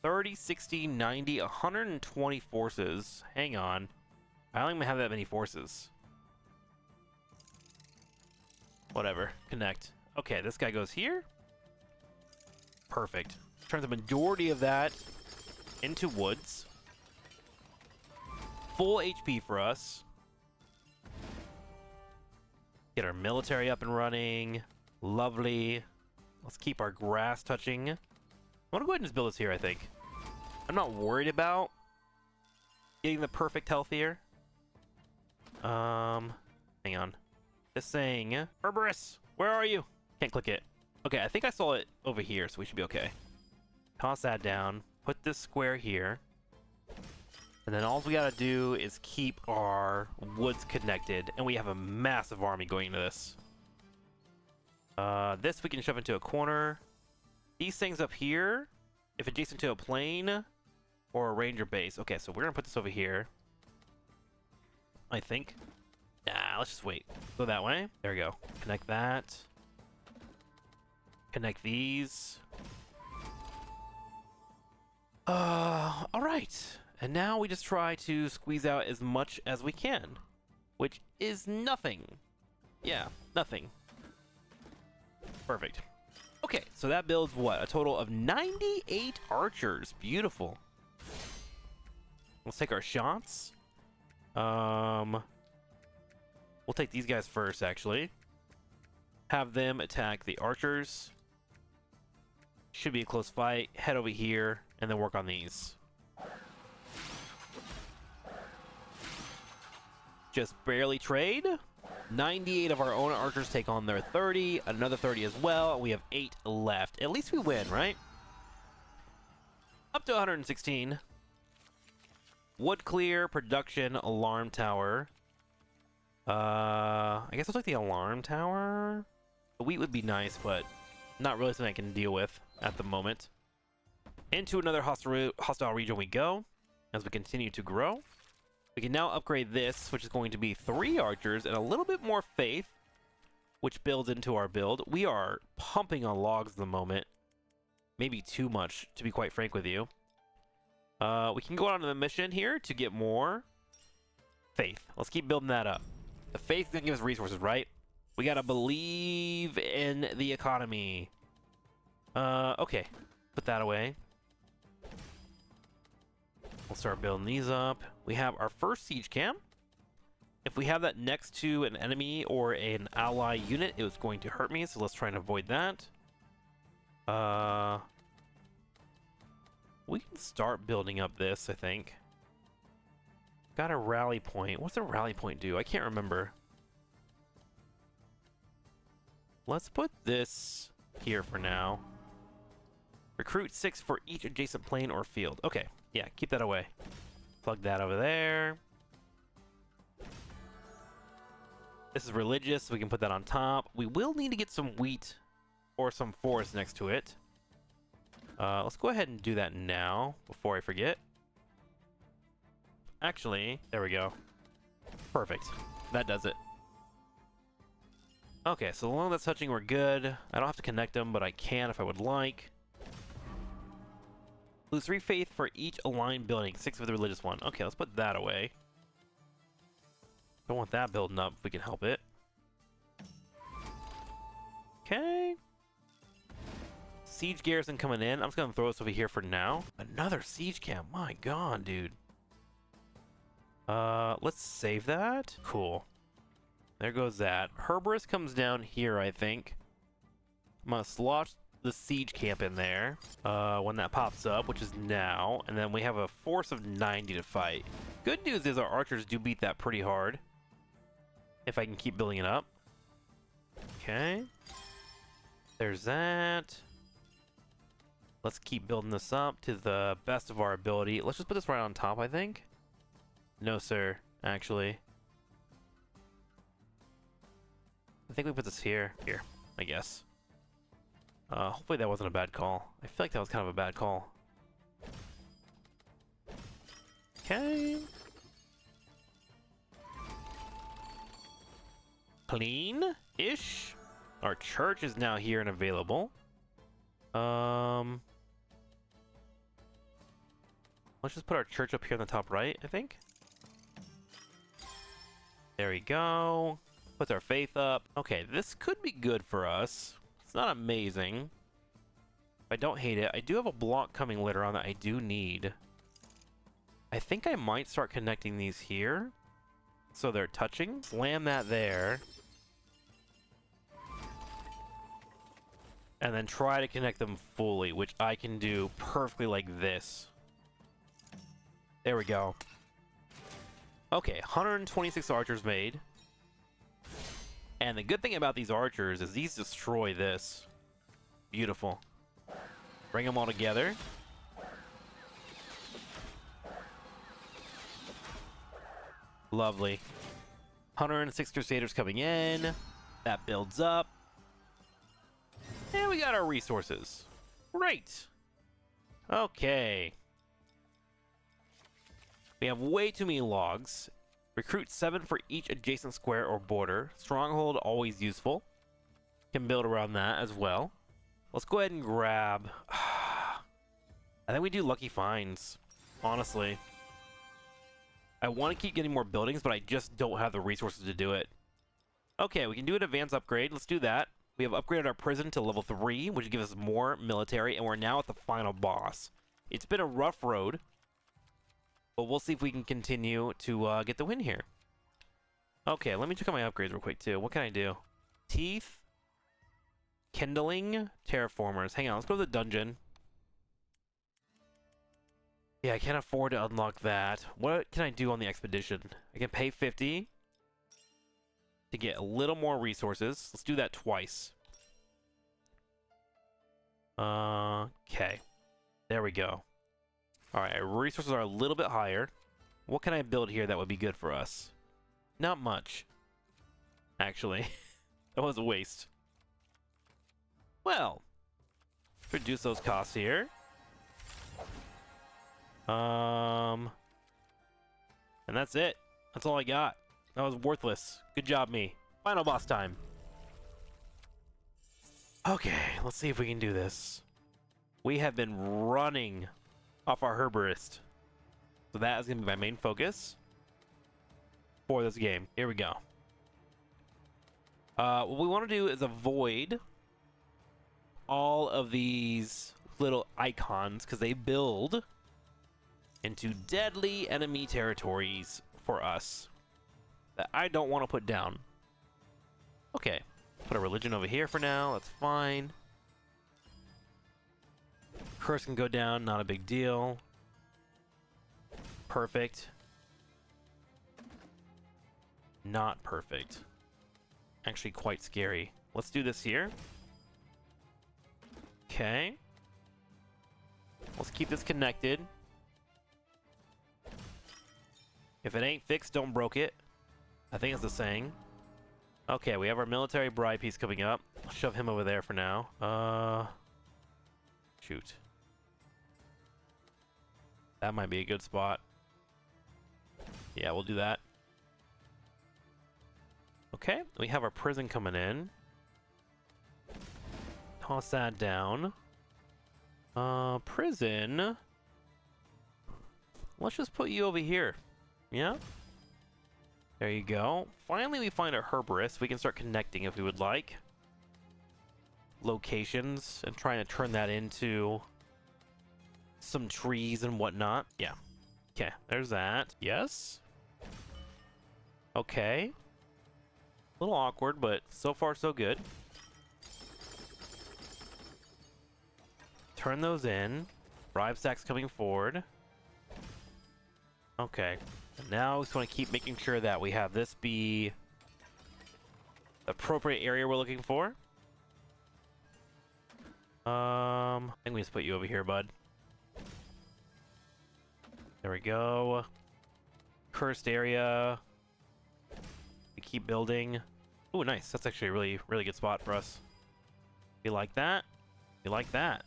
30, 60, 90, 120 forces. Hang on. I don't even have that many forces. Whatever. Connect. Okay, this guy goes here. Perfect. Turns the majority of that into woods. Full HP for us. Get our military up and running. Lovely. Let's keep our grass touching. I want to go ahead and just build this here, I think. I'm not worried about getting the perfect health here. Hang on. Just saying. Herborist, where are you? Can't click it. Okay, I think I saw it over here, so we should be okay. Toss that down. Put this square here. And then all we gotta do is keep our woods connected, and we have a massive army going into this. This we can shove into a corner. These things up here, if adjacent to a plane or a ranger base. Okay, so we're gonna put this over here. I think. Nah, let's just wait. Go that way. There we go. Connect that. Connect these. Alright. And now we just try to squeeze out as much as we can. Which is nothing. Yeah, nothing. Perfect. Okay, so that builds what? A total of 98 archers. Beautiful. Let's take our shots. We'll take these guys first, actually. Have them attack the archers. Should be a close fight. Head over here, and then work on these. Just barely trade. 98 of our own archers take on their 30. Another 30 as well. We have 8 left. At least we win, right? Up to 116. Wood clear, production, alarm tower. I guess I'll take the alarm tower. The wheat would be nice, but not really something I can deal with at the moment. Into another hostile region we go as we continue to grow. We can now upgrade this, which is going to be 3 archers and a little bit more faith, which builds into our build. We are pumping on logs at the moment. Maybe too much, to be quite frank with you. We can go on to the mission here to get more Faith. Let's keep building that up. The faith is gonna give us resources, right? We gotta believe in the economy. Okay. Put that away. We'll start building these up. We have our first siege camp. If we have that next to an enemy or an ally unit, it was going to hurt me, so let's try and avoid that. We can start building up this, I think. Got a rally point. What's a rally point do? I can't remember. Let's put this here for now. Recruit 6 for each adjacent plane or field. Okay, yeah, keep that away. Plug that over there. This is religious, so we can put that on top. We will need to get some wheat or some forest next to it. Let's go ahead and do that now, before I forget. Actually, there we go. Perfect. That does it. Okay, so long as that's touching, we're good. I don't have to connect them, but I can if I would like. Lose 3 faith for each aligned building, 6 for the religious one. Okay, let's put that away. Don't want that building up if we can help it. Okay. Siege garrison coming in. I'm just gonna throw this over here for now. Another siege camp. My god, dude. Let's save that. Cool. There goes that. Herborist comes down here, I think. I'm gonna slot the siege camp in there when that pops up, which is now. And then we have a force of 90 to fight. Good news is our archers do beat that pretty hard. If I can keep building it up. Okay. There's that. Let's keep building this up to the best of our ability. Let's just put this right on top, I think. No, sir. Actually. I think we put this here. Here, I guess. Hopefully that wasn't a bad call. I feel like that was kind of a bad call. Okay. Clean-ish. Our church is now here and available. Let's just put our church up here on the top right, I think. There we go. Puts our faith up. Okay, this could be good for us. It's not amazing. I don't hate it. I do have a block coming later on that I do need. I think I might start connecting these here. So they're touching. Slam that there. And then try to connect them fully, which I can do perfectly like this. There we go. Okay, 126 archers made. And the good thing about these archers is these destroy this. Beautiful. Bring them all together. Lovely. 106 Crusaders coming in. That builds up. And we got our resources. Great. Okay. We have way too many logs. Recruit 7 for each adjacent square or border. Stronghold, always useful. Can build around that as well. Let's go ahead and grab... I think we do lucky finds, honestly. I want to keep getting more buildings, but I just don't have the resources to do it. Okay, we can do an advanced upgrade. Let's do that. We have upgraded our prison to level 3, which gives us more military, and we're now at the final boss. It's been a rough road, but we'll see if we can continue to get the win here. Okay, let me check out my upgrades real quick, too. What can I do? Teeth. Kindling. Terraformers. Hang on, let's go to the dungeon. Yeah, I can't afford to unlock that. What can I do on the expedition? I can pay 50 to get a little more resources. Let's do that twice. Okay. There we go. Alright, our resources are a little bit higher. What can I build here that would be good for us? Not much. Actually. That was a waste. Well. Reduce those costs here. And that's it. That's all I got. That was worthless. Good job, me. Final boss time. Okay, let's see if we can do this. We have been running off our Herborist. So that is going to be my main focus. for this game. Here we go. What we want to do is avoid all of these little icons because they build into deadly enemy territories for us that I don't want to put down. Okay, put a religion over here for now. That's fine. Curse can go down, not a big deal. Perfect. Not perfect. Actually quite scary. Let's do this here. Okay. Let's keep this connected. If it ain't fixed, don't broke it. I think it's the saying. Okay, we have our military bride piece coming up. I'll shove him over there for now. Shoot. That might be a good spot. Yeah, we'll do that. Okay, we have our prison coming in. Toss that down. Prison. Let's just put you over here. Yeah? There you go. Finally, we find a Herborist. We can start connecting if we would like. Locations and trying to turn that into some trees and whatnot. Yeah. Okay, there's that. Yes. Okay. A little awkward, but so far so good. Turn those in. Bribe stacks coming forward. Okay. And now we just want to keep making sure that we have this be the appropriate area we're looking for. I think we just put you over here, bud. There we go. Cursed area. We keep building. Ooh, nice. That's actually a really, really good spot for us. You like that? You like that?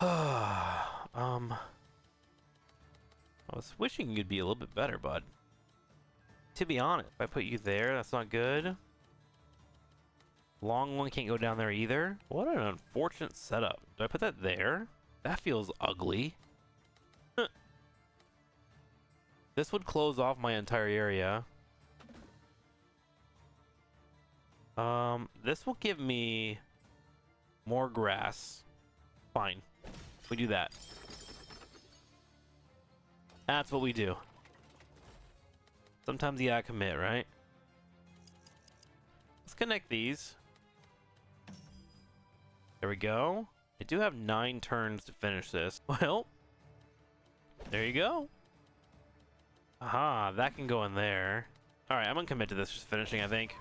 I was wishing you'd be a little bit better, bud. To be honest, if I put you there, that's not good. Long one can't go down there either. What an unfortunate setup. Do I put that there? That feels ugly. This would close off my entire area. This will give me more grass. Fine. We do that. That's what we do. Sometimes you gotta commit, right? Let's connect these. There we go. I do have 9 turns to finish this. Well, there you go. Aha, that can go in there. Alright, I'm gonna commit to this just finishing, I think.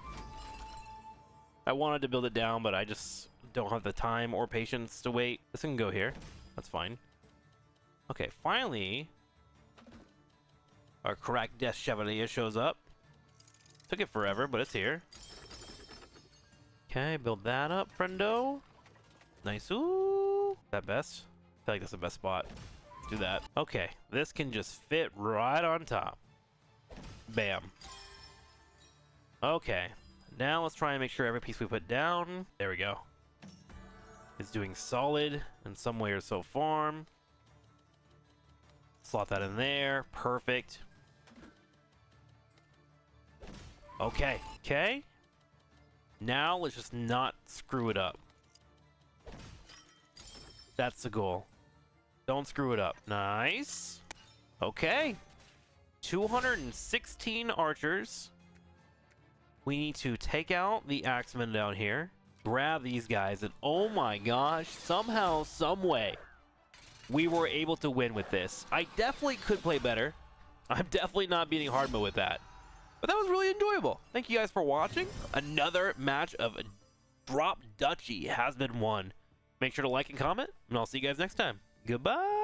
I wanted to build it down, but I just don't have the time or patience to wait. This can go here. That's fine. Okay, finally, our correct Death Chevalier shows up. Took it forever, but it's here. Okay, build that up, friendo. Nice. Ooh. Is that best? I feel like that's the best spot. Let's do that. Okay, this can just fit right on top. Bam. Okay, now let's try and make sure every piece we put down, there we go, is doing solid in some way or so form. Slot that in there. Perfect. Okay. Okay. Now let's just not screw it up. That's the goal. Don't screw it up. Nice. Okay. 216 archers. We need to take out the axemen down here. Grab these guys, and oh my gosh, somehow, some way, we were able to win with this. I definitely could play better. I'm definitely not beating hard mode with that. But that was really enjoyable. Thank you guys for watching. Another match of Drop Duchy has been won. Make sure to like and comment, and I'll see you guys next time. Goodbye.